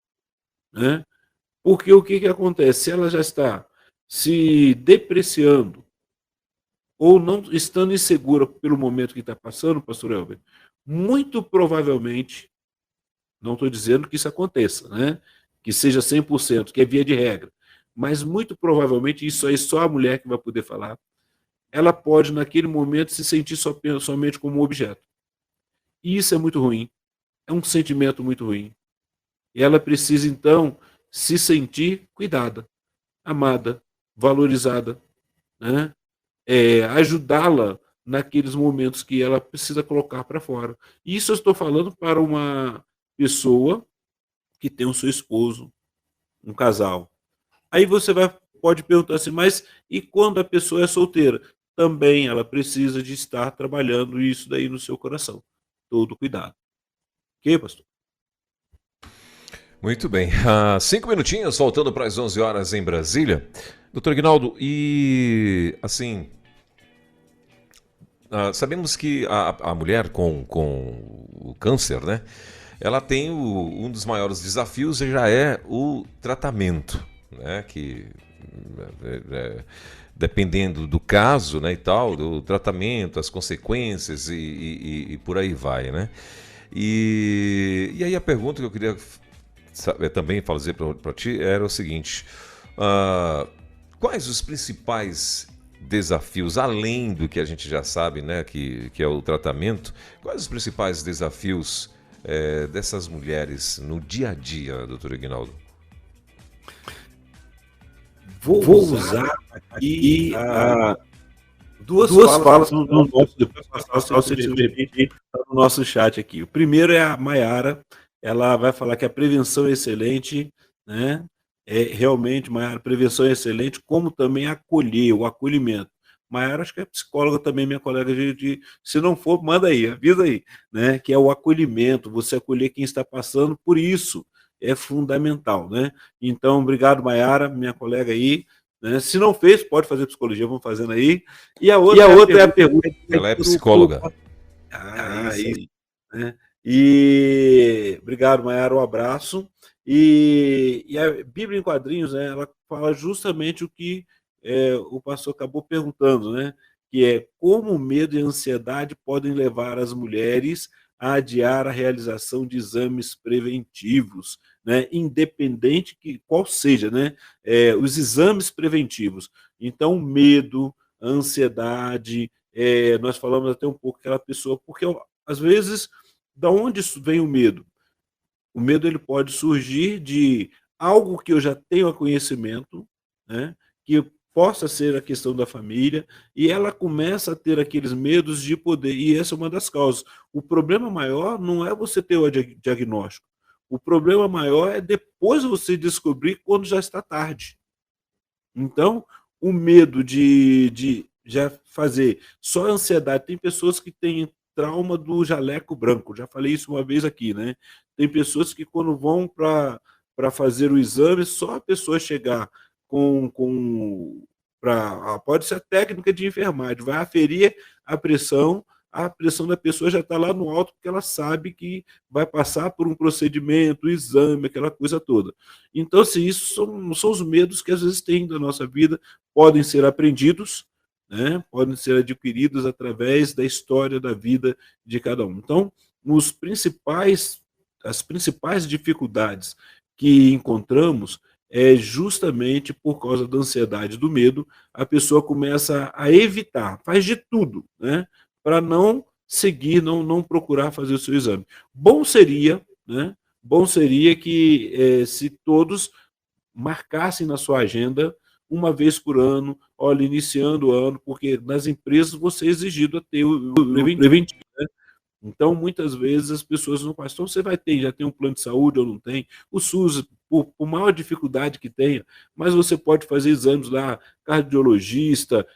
né? Porque o que acontece? Se ela já está se depreciando ou não estando insegura pelo momento que está passando, pastor Elber, muito provavelmente, não estou dizendo que isso aconteça, né? Que seja 100%, que é via de regra, mas muito provavelmente isso aí só a mulher que vai poder falar. Ela pode, naquele momento, se sentir somente como um objeto. E isso é muito ruim. É um sentimento muito ruim. E ela precisa, então, se sentir cuidada, amada, valorizada, né? Ajudá-la naqueles momentos que ela precisa colocar para fora. E isso eu estou falando para uma pessoa que tem o seu esposo, um casal. Aí você pode perguntar assim, mas e quando a pessoa é solteira? Também ela precisa de estar trabalhando isso daí no seu coração. Todo cuidado. Ok, pastor? Muito bem. 5 minutinhos, faltando para as 11 horas em Brasília. Doutor Ignaldo, e assim, sabemos que a mulher com o câncer, né? Ela tem um dos maiores desafios já é o tratamento, né? Que dependendo do caso, né, e tal, do tratamento, as consequências e por aí vai, né? E aí a pergunta que eu queria também fazer para ti era o seguinte: quais os principais desafios, além do que a gente já sabe, né, que é o tratamento, quais os principais desafios dessas mulheres no dia a dia, doutor Ignaldo? Vou usar aqui duas falas no nosso, depois passar se de repente no nosso chat aqui. O primeiro é a Maiara, ela vai falar que a prevenção é excelente, né? Realmente, Maiara, prevenção é excelente, como também acolher, o acolhimento. Maiara, acho que é psicóloga também, minha colega se não for, manda aí, avisa aí, né? Que é o acolhimento, você acolher quem está passando por isso. É fundamental, né? Então, obrigado, Maiara, minha colega aí, né? Se não fez, pode fazer psicologia, vamos fazendo aí. E a outra é a pergunta. Ela é psicóloga. Isso aí, né? E obrigado, Maiara, um abraço. E a Bíblia em Quadrinhos, né? Ela fala justamente o que o pastor acabou perguntando, né? Que é como o medo e a ansiedade podem levar as mulheres a adiar a realização de exames preventivos, né, independente qual seja, né, os exames preventivos. Então, o medo, a ansiedade, nós falamos até um pouco aquela pessoa, porque às vezes, da onde vem o medo? O medo ele pode surgir de algo que eu já tenho a conhecimento, né, que possa ser a questão da família, e ela começa a ter aqueles medos de poder, e essa é uma das causas. O problema maior não é você ter o diagnóstico, o problema maior é depois você descobrir quando já está tarde. Então, o medo de já fazer só ansiedade, tem pessoas que têm trauma do jaleco branco, já falei isso uma vez aqui, né. Tem pessoas que quando vão para fazer o exame, só a pessoa chegar com pode ser a técnica de enfermagem, vai aferir a pressão da pessoa já está lá no alto, porque ela sabe que vai passar por um procedimento, exame, aquela coisa toda. Então, assim, isso são os medos que às vezes tem da nossa vida, podem ser aprendidos, né? Podem ser adquiridos através da história da vida de cada um. Então, as principais dificuldades que encontramos é justamente por causa da ansiedade, do medo, a pessoa começa a evitar, faz de tudo, né, para não seguir, não procurar fazer o seu exame. Bom seria, né, bom seria que se todos marcassem na sua agenda uma vez por ano, olha, iniciando o ano, porque nas empresas você é exigido a ter o preventivo. Então, muitas vezes as pessoas não fazem. Então, você vai ter, já tem um plano de saúde ou não tem, o SUS, por maior dificuldade que tenha, mas você pode fazer exames lá, cardiologista,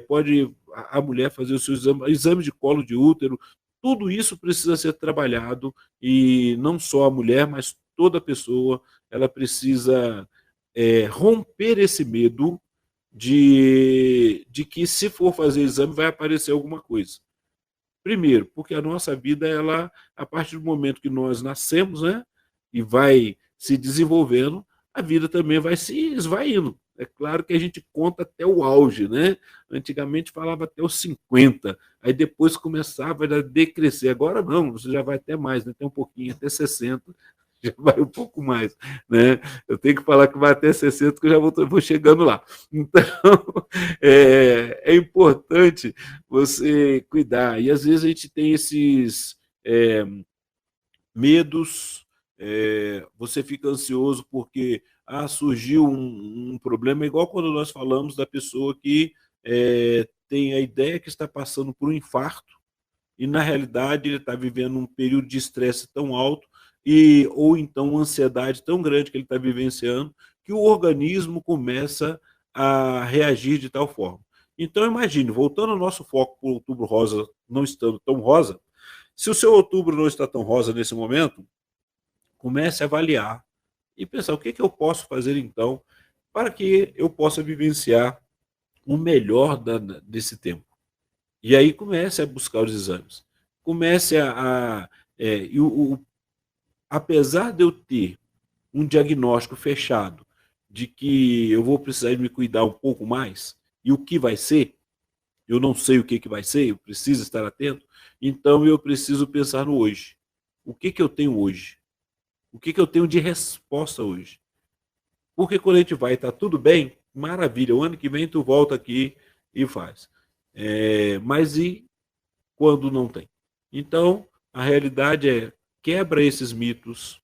pode a mulher fazer o seu exame de colo de útero, tudo isso precisa ser trabalhado, e não só a mulher, mas toda pessoa, ela precisa romper esse medo de que se for fazer exame vai aparecer alguma coisa. Primeiro, porque a nossa vida, ela, a partir do momento que nós nascemos, né, e vai se desenvolvendo, a vida também vai se esvaindo. É claro que a gente conta até o auge, né? Antigamente falava até os 50, aí depois começava a decrescer. Agora não, você já vai até mais, né? Tem um pouquinho, até 60, já vai um pouco mais, né? Eu tenho que falar que vai até 60, que eu já vou chegando lá. Então, é importante você cuidar. E às vezes a gente tem esses medos, você fica ansioso porque surgiu um problema, igual quando nós falamos da pessoa que tem a ideia que está passando por um infarto, e na realidade ele está vivendo um período de estresse tão alto, ou então uma ansiedade tão grande que ele está vivenciando, que o organismo começa a reagir de tal forma. Então imagine, voltando ao nosso foco para o outubro rosa não estando tão rosa, se o seu outubro não está tão rosa nesse momento, comece a avaliar e pensar o que eu posso fazer então para que eu possa vivenciar o melhor desse tempo. E aí comece a buscar os exames. Comece apesar de eu ter um diagnóstico fechado de que eu vou precisar de me cuidar um pouco mais, e o que vai ser, eu não sei o que vai ser, eu preciso estar atento, então eu preciso pensar no hoje. O que eu tenho hoje? O que eu tenho de resposta hoje? Porque quando a gente vai, está tudo bem, maravilha, o ano que vem tu volta aqui e faz. Mas e quando não tem? Então, a realidade é, quebra esses mitos,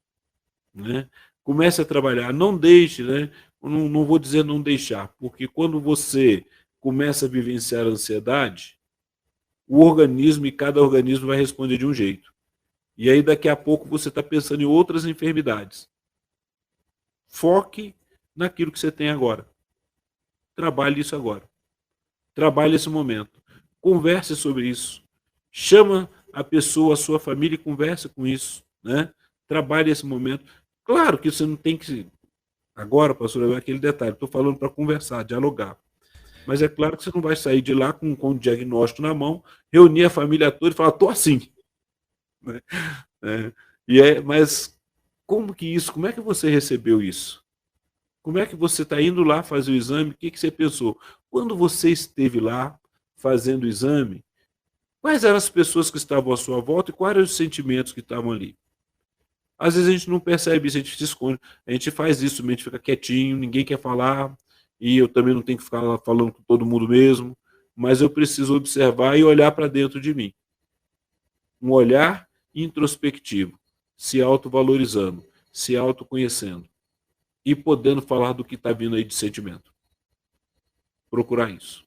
né? Comece a trabalhar, não deixe, né? Não vou dizer não deixar, porque quando você começa a vivenciar a ansiedade, o organismo, e cada organismo vai responder de um jeito. E aí daqui a pouco você está pensando em outras enfermidades. Foque naquilo que você tem agora. Trabalhe isso agora. Trabalhe esse momento. Converse sobre isso. Chama a pessoa, a sua família, e converse com isso, né? Trabalhe esse momento. Claro que você não tem que... Agora, pastor, é aquele detalhe, estou falando para conversar, dialogar. Mas é claro que você não vai sair de lá com o diagnóstico na mão, reunir a família toda e falar, estou assim. Né? Mas como é que você recebeu isso? Como é que você está indo lá fazer o exame? O que você pensou? Quando você esteve lá fazendo o exame, quais eram as pessoas que estavam à sua volta e quais eram os sentimentos que estavam ali? Às vezes a gente não percebe isso, a gente se esconde, a gente faz isso, a gente fica quietinho, ninguém quer falar, e eu também não tenho que ficar falando com todo mundo mesmo, mas eu preciso observar e olhar para dentro de mim. Um olhar introspectivo, se autovalorizando, se autoconhecendo. e podendo falar do que está vindo aí de sentimento. Procurar isso.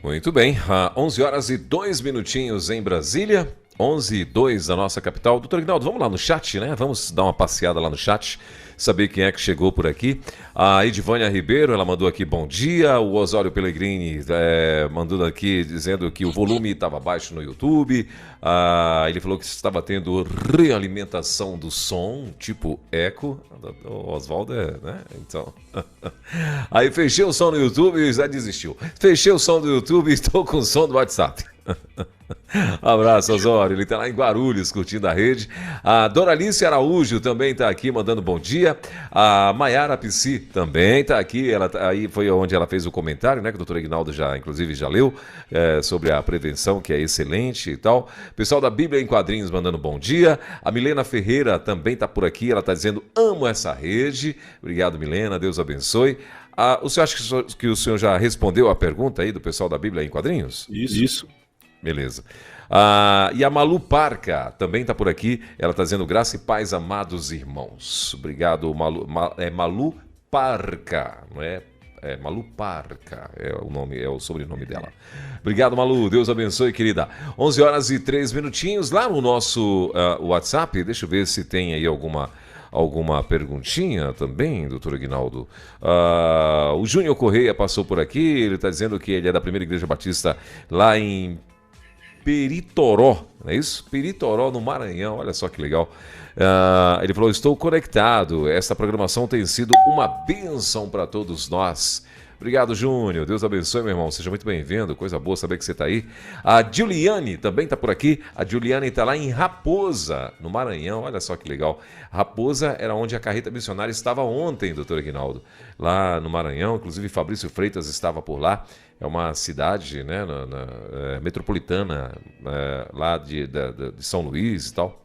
Muito bem, 11 horas e 2 minutinhos em Brasília, 11 e 2 da nossa capital. Doutor Ignaldo, vamos lá no chat, né? Vamos dar uma passeada lá no chat, saber quem é que chegou por aqui. A Edivânia Ribeiro, ela mandou aqui bom dia. O Osório Pellegrini mandou aqui dizendo que o volume estava baixo no YouTube. Ele falou que estava tendo realimentação do som, tipo eco. O Oswaldo né? Então. Aí fechei o som no YouTube e já desistiu. Fechei o som do YouTube e estou com o som do WhatsApp. Abraço, Osório. Ele está lá em Guarulhos, curtindo a rede. A Doralice Araújo também está aqui, mandando bom dia. A Maiara Pisci também está aqui. Ela aí foi onde ela fez o comentário, né? Que o doutor Ignaldo inclusive, já leu, sobre a prevenção, que é excelente e tal. Pessoal da Bíblia em Quadrinhos mandando bom dia. A Milena Ferreira também está por aqui. Ela está dizendo, amo essa rede. Obrigado, Milena. Deus abençoe. O senhor acha que o senhor já respondeu a pergunta aí do pessoal da Bíblia em Quadrinhos? Isso. Beleza. E a Malu Parca também está por aqui. Ela está dizendo graça e paz, amados irmãos. Obrigado, Malu. É Malu Parca, não é? É Malu Parca, é o sobrenome dela. Obrigado, Malu. Deus abençoe, querida. 11 horas e 3 minutinhos. Lá no nosso WhatsApp, deixa eu ver se tem aí alguma perguntinha também, doutor Aguinaldo. O Júnior Correia passou por aqui. Ele está dizendo que ele é da Primeira Igreja Batista lá em Peritoró, não é isso? Peritoró, no Maranhão, olha só que legal. Ele falou, estou conectado, essa programação tem sido uma bênção para todos nós. Obrigado, Júnior, Deus abençoe, meu irmão, seja muito bem-vindo, coisa boa saber que você está aí. A Juliane também está por aqui, a Juliane está lá em Raposa, no Maranhão, olha só que legal. Raposa era onde a carreta missionária estava ontem, doutor Aguinaldo, lá no Maranhão, inclusive Fabrício Freitas estava por lá. É uma cidade, né, metropolitana, lá de São Luís e tal.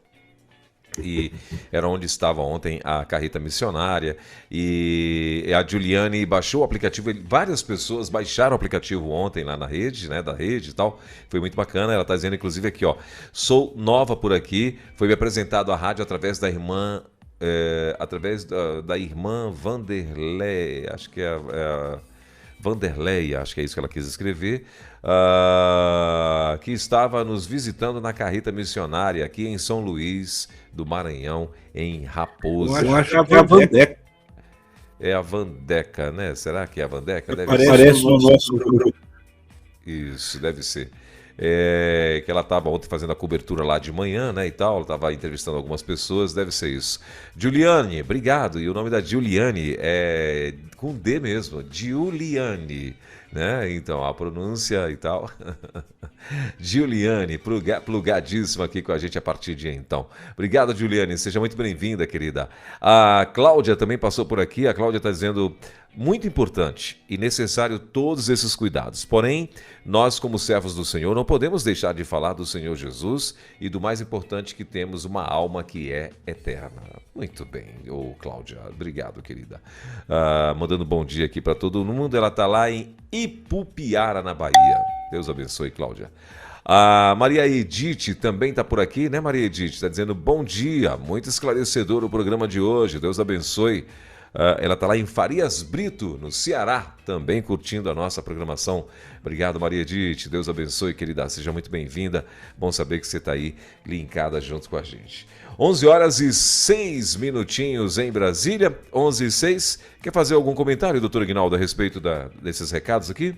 E era onde estava ontem a carreta missionária. E a Juliane baixou o aplicativo. Várias pessoas baixaram o aplicativo ontem lá na rede, né, da rede e tal. Foi muito bacana. Ela está dizendo, inclusive, aqui, ó. Sou nova por aqui. Foi me apresentado à rádio através da irmã. Através da irmã Vanderlei. Acho que Vanderlei, acho que é isso que ela quis escrever, que estava nos visitando na carreta missionária aqui em São Luís do Maranhão, em Raposa. Eu acho que é a Vandeca. É a Vandeca, né? Será que é a Vandeca? Parece o nosso grupo. Isso, deve ser. Que ela estava ontem fazendo a cobertura lá de manhã, né, e tal, ela estava entrevistando algumas pessoas, deve ser isso. Juliane, obrigado, e o nome da Juliane é com D mesmo, Juliane, né, então, a pronúncia e tal. Juliane, plugadíssima aqui com a gente a partir de então. Obrigado, Juliane, seja muito bem-vinda, querida. A Cláudia também passou por aqui, a Cláudia está dizendo... Muito importante e necessário todos esses cuidados. Porém, nós, como servos do Senhor, não podemos deixar de falar do Senhor Jesus e do mais importante, que temos uma alma que é eterna. Muito bem, Cláudia. Obrigado, querida. Mandando bom dia aqui para todo mundo. Ela está lá em Ipupiara, na Bahia. Deus abençoe, Cláudia. A Maria Edith também está por aqui, né, Maria Edith? Está dizendo bom dia, muito esclarecedor o programa de hoje. Deus abençoe. Ela está lá em Farias Brito, no Ceará, também curtindo a nossa programação. Obrigado, Maria Edith. Deus abençoe, querida. Seja muito bem-vinda. Bom saber que você está aí linkada junto com a gente. 11 horas e 6 minutinhos em Brasília. 11 e 6. Quer fazer algum comentário, doutor Aguinaldo, a respeito desses recados aqui?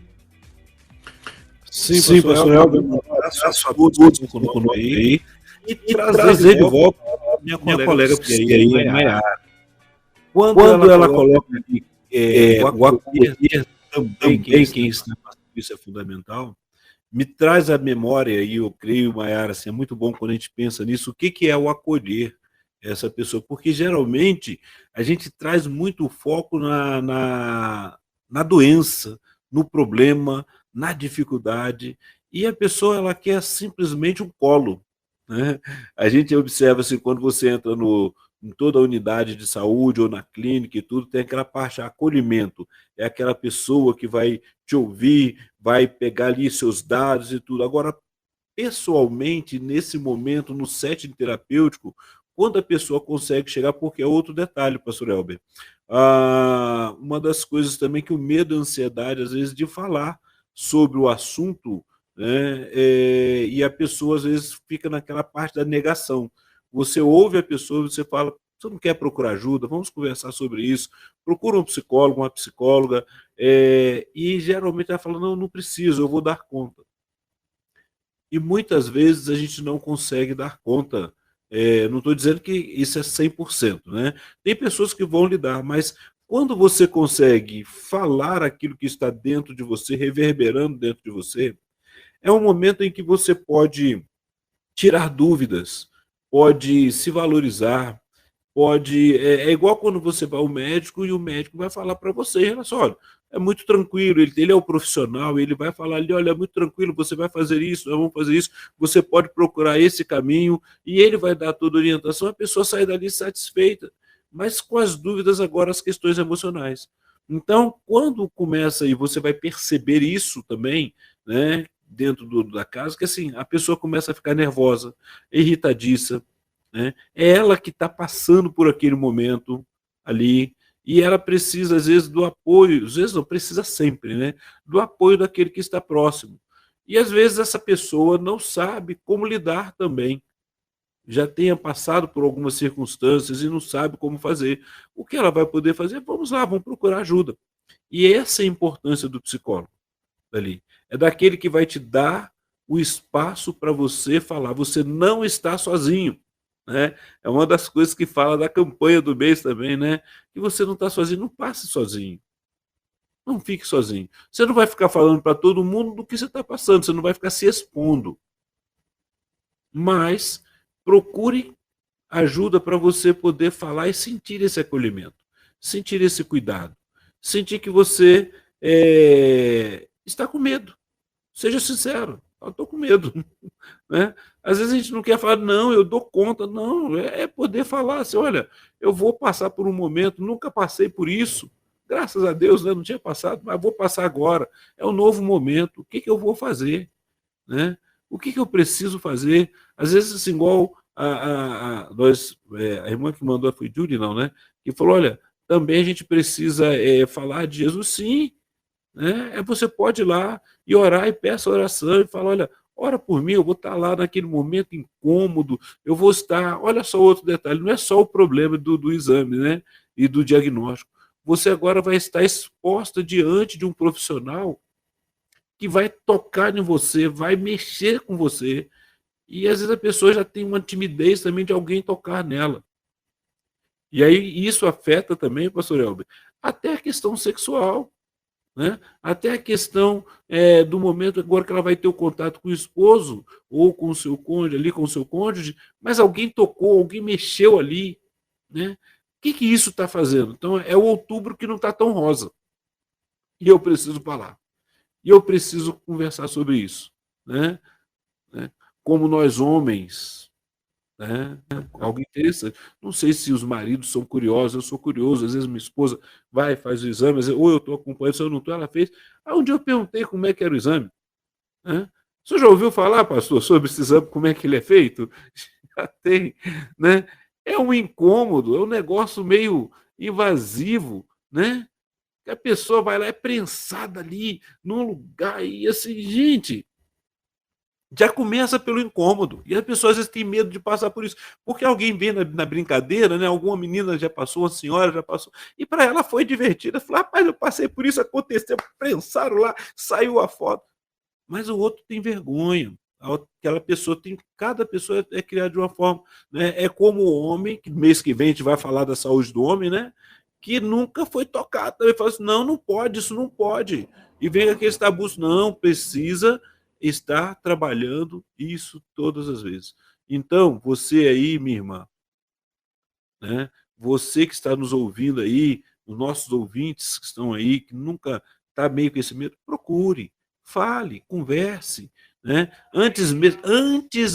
Sim, pastor Helder. Um abraço a todos que estão conosco aí. E trazer de volta minha colega aí, Maiara. Quando ela coloca ali o acolher também, quem está passando isso é fundamental, me traz à memória, e eu creio, Maiara, assim, é muito bom quando a gente pensa nisso, o que é o acolher essa pessoa, porque geralmente a gente traz muito foco na doença, no problema, na dificuldade, e a pessoa ela quer simplesmente um colo, né? A gente observa assim, quando você entra em toda a unidade de saúde ou na clínica e tudo, tem aquela parte, acolhimento. É aquela pessoa que vai te ouvir, vai pegar ali seus dados e tudo. Agora, pessoalmente, nesse momento, no setting terapêutico, quando a pessoa consegue chegar, porque é outro detalhe, pastor Elber. Uma das coisas também que o medo e a ansiedade, às vezes, de falar sobre o assunto, né, e a pessoa, às vezes, fica naquela parte da negação. Você ouve a pessoa, você fala, você não quer procurar ajuda? Vamos conversar sobre isso. Procura um psicólogo, uma psicóloga, e geralmente ela fala, não, não preciso, eu vou dar conta. E muitas vezes a gente não consegue dar conta. Não estou dizendo que isso é 100%, né? Tem pessoas que vão lidar, mas quando você consegue falar aquilo que está dentro de você, reverberando dentro de você, é um momento em que você pode tirar dúvidas, pode se valorizar, pode. É igual quando você vai ao médico e o médico vai falar para você, olha só, olha, é muito tranquilo, ele é o profissional, ele vai falar ali, olha, é muito tranquilo, você vai fazer isso, nós vamos fazer isso, você pode procurar esse caminho, e ele vai dar toda a orientação, a pessoa sai dali satisfeita, mas com as dúvidas agora, as questões emocionais. Então, quando começa e você vai perceber isso também, né, dentro da casa, que assim, a pessoa começa a ficar nervosa, irritadiça, né? É ela que está passando por aquele momento ali, e ela precisa, às vezes, do apoio, às vezes não precisa sempre, né? Do apoio daquele que está próximo. E às vezes essa pessoa não sabe como lidar também. Já tenha passado por algumas circunstâncias e não sabe como fazer. O que ela vai poder fazer? Vamos lá, vamos procurar ajuda. E essa é a importância do psicólogo ali. É daquele que vai te dar o espaço para você falar. Você não está sozinho. Né? É uma das coisas que fala da campanha do mês também, né? Que você não está sozinho, não passe sozinho. Não fique sozinho. Você não vai ficar falando para todo mundo do que você está passando, você não vai ficar se expondo. Mas procure ajuda para você poder falar e sentir esse acolhimento, sentir esse cuidado, sentir que você está com medo. Seja sincero, eu estou com medo. Né? Às vezes a gente não quer falar, não, eu dou conta, não, é poder falar assim, olha, eu vou passar por um momento, nunca passei por isso, graças a Deus, né? Não tinha passado, mas vou passar agora, é um novo momento, o que, que eu vou fazer? Né? O que, que eu preciso fazer? Às vezes, assim, igual a irmã que mandou foi Judy, não, né? Que falou, olha, também a gente precisa falar de Jesus, sim, né? Você pode ir lá e orar e peça oração e falar, olha, ora por mim, eu vou estar lá naquele momento incômodo, eu vou estar. Olha só outro detalhe, não é só o problema do exame, né? E do diagnóstico. Você agora vai estar exposta diante de um profissional que vai tocar em você, vai mexer com você. E às vezes a pessoa já tem uma timidez também de alguém tocar nela. E aí isso afeta também, pastor Elber, até a questão sexual. Né? Até a questão do momento agora que ela vai ter o contato com o esposo ou com o seu cônjuge, ali com o seu cônjuge, mas alguém tocou, alguém mexeu ali. Né? O que isso está fazendo? Então, é o outubro que não está tão rosa. E eu preciso falar. E eu preciso conversar sobre isso. Né? Como nós homens, né? Algo interessante. Não sei se os maridos são curiosos, eu sou curioso, às vezes minha esposa vai, faz o exame, ou eu estou acompanhando, se eu não estou, ela fez. Aí um dia eu perguntei como é que era o exame. Né? Você já ouviu falar, pastor, sobre esse exame, como é que ele é feito? Já tem, né? É um incômodo, é um negócio meio invasivo, né? Que a pessoa vai lá, é prensada ali, num lugar, e assim, gente, já começa pelo incômodo. E as pessoas às vezes têm medo de passar por isso. Porque alguém vê na brincadeira, né? Alguma menina já passou, uma senhora já passou, e para ela foi divertida. Falou, rapaz, eu passei por isso, aconteceu, prensaram lá, saiu a foto. Mas o outro tem vergonha. Aquela pessoa tem. Cada pessoa é criada de uma forma. Né? É como o homem, que mês que vem a gente vai falar da saúde do homem, né? Que nunca foi tocado. Também fala assim, não, não pode, isso não pode. E vem aqueles tabus, não, precisa estar trabalhando isso todas as vezes. Então, você aí, minha irmã, né? Você que está nos ouvindo aí, os nossos ouvintes que estão aí, que nunca está meio com esse medo, procure, fale, converse. Né? Antes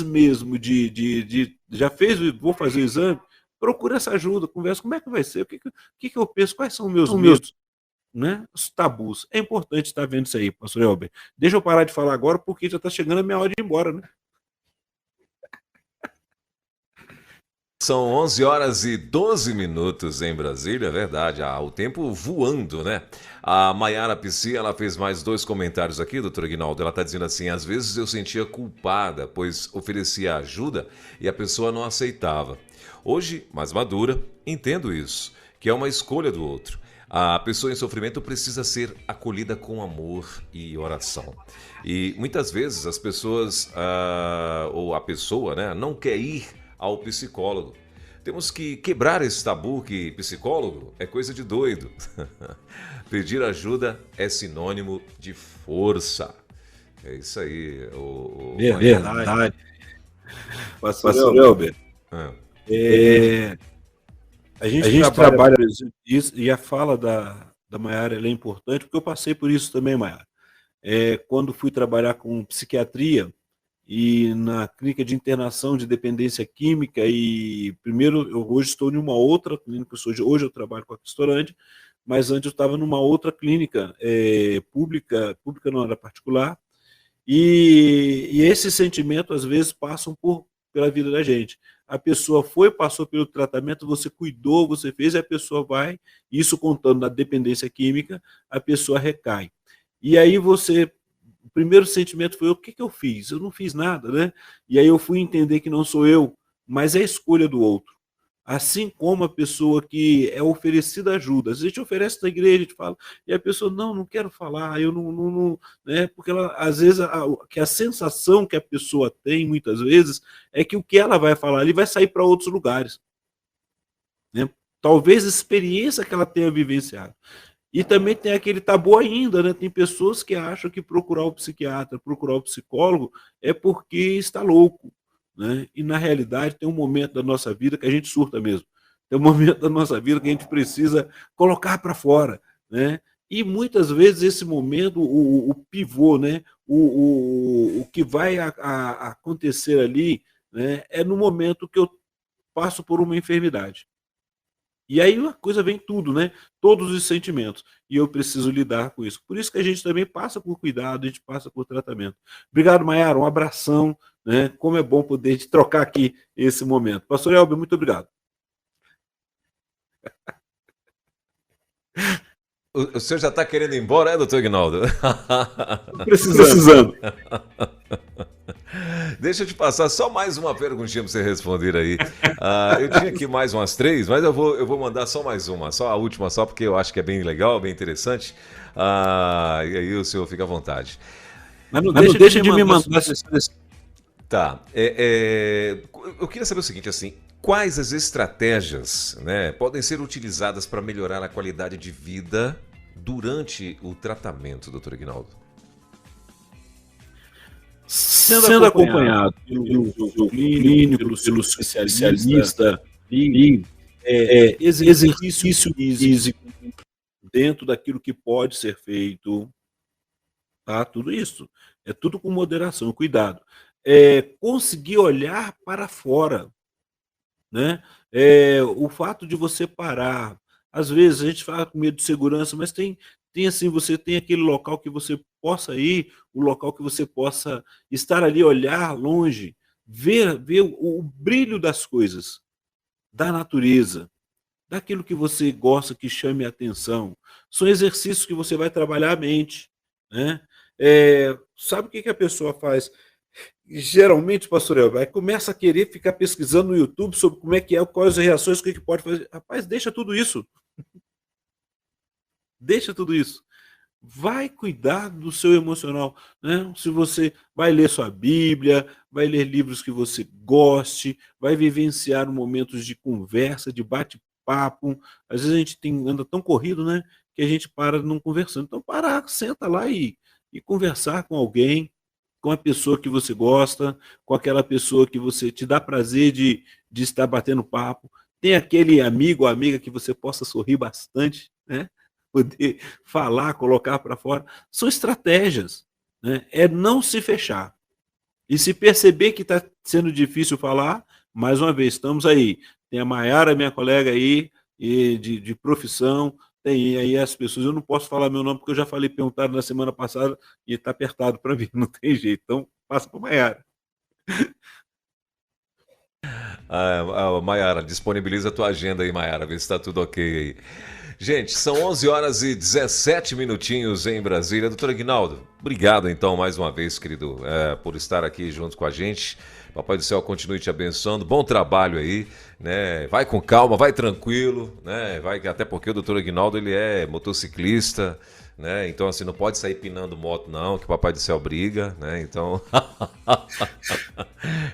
mesmo de já fez, vou fazer o exame, procure essa ajuda, converse, como é que vai ser, o que eu penso, quais são meus medos, né? Os tabus. É importante estar vendo isso aí, pastor Elber. Deixa eu parar de falar agora, porque já está chegando a minha hora de ir embora, né? São 11 horas e 12 minutos em Brasília, é verdade. O tempo voando, né? A Maiara Pisci, ela fez mais 2 comentários aqui, doutor Aguinaldo. Ela está dizendo assim: às vezes eu sentia culpada, pois oferecia ajuda e a pessoa não aceitava. Hoje, mais madura, entendo isso, que é uma escolha do outro. A pessoa em sofrimento precisa ser acolhida com amor e oração. E muitas vezes as pessoas, ou a pessoa, né, não quer ir ao psicólogo. Temos que quebrar esse tabu que psicólogo é coisa de doido. Pedir ajuda é sinônimo de força. É isso aí. Verdade. Pastor Elber, a gente trabalha isso, e a fala da Maiara ela é importante, porque eu passei por isso também, Maiara. Quando fui trabalhar com psiquiatria, e na clínica de internação de dependência química, e primeiro, eu hoje estou em uma outra clínica, hoje eu trabalho com a Cristorande, mas antes eu estava numa outra clínica pública não era particular, e esse sentimento às vezes passam pela vida da gente. A pessoa passou pelo tratamento, você cuidou, você fez, e a pessoa vai, isso contando na dependência química, a pessoa recai. E aí o primeiro sentimento foi: o que eu fiz? Eu não fiz nada, né? E aí eu fui entender que não sou eu, mas é a escolha do outro. Assim como a pessoa que é oferecida ajuda. A gente oferece na igreja, a gente fala, e a pessoa: não quero falar, eu não, né? Porque ela, às vezes, a sensação que a pessoa tem, muitas vezes, é que o que ela vai falar ali vai sair para outros lugares, né? Talvez a experiência que ela tenha vivenciado. E também tem aquele tabu ainda, né? Tem pessoas que acham que procurar o psiquiatra, procurar o psicólogo é porque está louco, né? E na realidade tem um momento da nossa vida que a gente surta mesmo. Tem um momento da nossa vida que a gente precisa colocar para fora, né? E muitas vezes esse momento, o pivô, né? O que vai acontecer ali, né? É no momento que eu passo por uma enfermidade. E aí a coisa vem tudo, né? Todos os sentimentos. E eu preciso lidar com isso. Por isso que a gente também passa por cuidado, a gente passa por tratamento. Obrigado, Maiara. Um abração, né? Como é bom poder te trocar aqui esse momento. Pastor Elber, muito obrigado. O senhor já está querendo ir embora, doutor Aguinaldo? Precisando. Deixa eu te passar só mais uma perguntinha para você responder aí. Eu tinha aqui mais umas 3, mas eu vou mandar só mais uma, só a última, só porque eu acho que é bem legal, bem interessante. E aí o senhor fica à vontade. Mas não deixa de me mandar. Tá. Eu queria saber o seguinte, assim, quais as estratégias, né, podem ser utilizadas para melhorar a qualidade de vida durante o tratamento, doutor Aguinaldo? Sendo acompanhado pelo clínico, pelo especialista, e exercício físico dentro daquilo que pode ser feito, tá? Tudo isso. É tudo com moderação, cuidado. Conseguir olhar para fora, né? O fato de você parar, às vezes a gente fala com medo de segurança, mas tem assim, você tem aquele local que você possa ir, o local que você possa estar ali, olhar longe, ver o brilho das coisas, da natureza, daquilo que você gosta, que chame a atenção. São exercícios que você vai trabalhar a mente, né? Sabe o que a pessoa faz? Geralmente, pastor Elber, começa a querer ficar pesquisando no YouTube sobre como é que é, quais as reações, o que pode fazer. Rapaz, deixa tudo isso. Deixa tudo isso. Vai cuidar do seu emocional, né? Se você vai ler sua Bíblia, vai ler livros que você goste, vai vivenciar momentos de conversa, de bate-papo. Às vezes a gente anda tão corrido, né, que a gente para não conversando. Então, senta lá e conversar com alguém, com a pessoa que você gosta, com aquela pessoa que você te dá prazer de estar batendo papo. Tem aquele amigo ou amiga que você possa sorrir bastante, né? Poder falar, colocar para fora. São estratégias, né? É não se fechar. E se perceber que está sendo difícil falar, mais uma vez, estamos aí. Tem a Maiara, minha colega aí, de profissão, tem aí as pessoas. Eu não posso falar meu nome, porque eu já falei, perguntado na semana passada, e está apertado para mim, não tem jeito. Então, passa para a Maiara. Maiara, disponibiliza a tua agenda aí, Maiara, vê se está tudo ok aí. Gente, são 11 horas e 17 minutinhos em Brasília. Doutor Aguinaldo, obrigado então mais uma vez, querido, por estar aqui junto com a gente. Papai do Céu continue te abençoando. Bom trabalho aí, né? Vai com calma, vai tranquilo, né? Até porque o doutor Aguinaldo, ele é motociclista, né? Então, assim, não pode sair pinando moto, não, que o Papai do Céu briga, né? Então,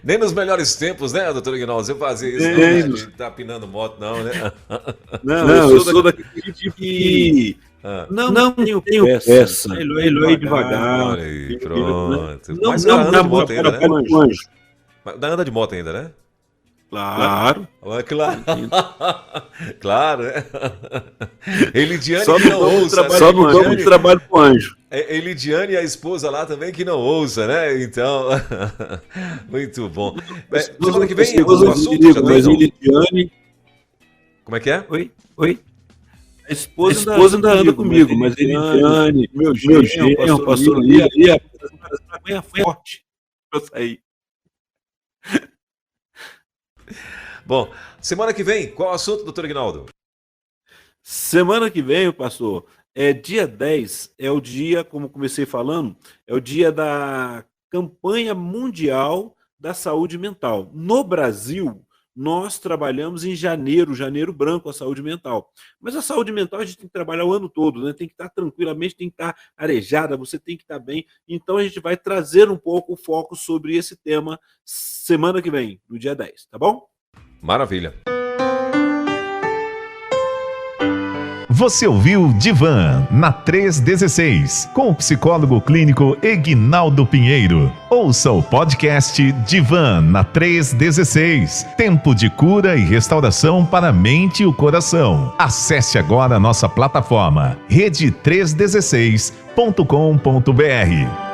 nem nos melhores tempos, né, doutor Aguinaldo? Você fazia isso, não, né? De tá pinando moto, não, né? Não, eu sou daquele tipo que... Não tenho peça. Ele devagar. Olha aí, pronto. Não, mas não, anda de moto ainda, né? Mas anda de moto ainda, né? Claro. Claro. Claro, né? Elidiane só que não ouça. Só no campo de trabalho com anjo. Elidiane e a esposa lá também que não ouça, né? Então, muito bom. Semana que vem, o assunto já mas Elidiane... Como é que é? Oi? A esposa ainda anda comigo, mas Elidiane, meu genro, pastor ali, a foi forte pra eu sair. Bom, semana que vem, qual o assunto, doutor Aguinaldo? Semana que vem, pastor, dia 10, é o dia, como comecei falando, é o dia da campanha mundial da saúde mental. No Brasil, nós trabalhamos em janeiro branco, a saúde mental. Mas a saúde mental a gente tem que trabalhar o ano todo, né? Tem que estar tranquilamente, tem que estar arejada, você tem que estar bem. Então a gente vai trazer um pouco o foco sobre esse tema semana que vem, no dia 10, tá bom? Maravilha. Você ouviu Divan na 316, com o psicólogo clínico Eguinaldo Pinheiro. Ouça o podcast Divan na 316. Tempo de cura e restauração para a mente e o coração. Acesse agora a nossa plataforma rede316.com.br.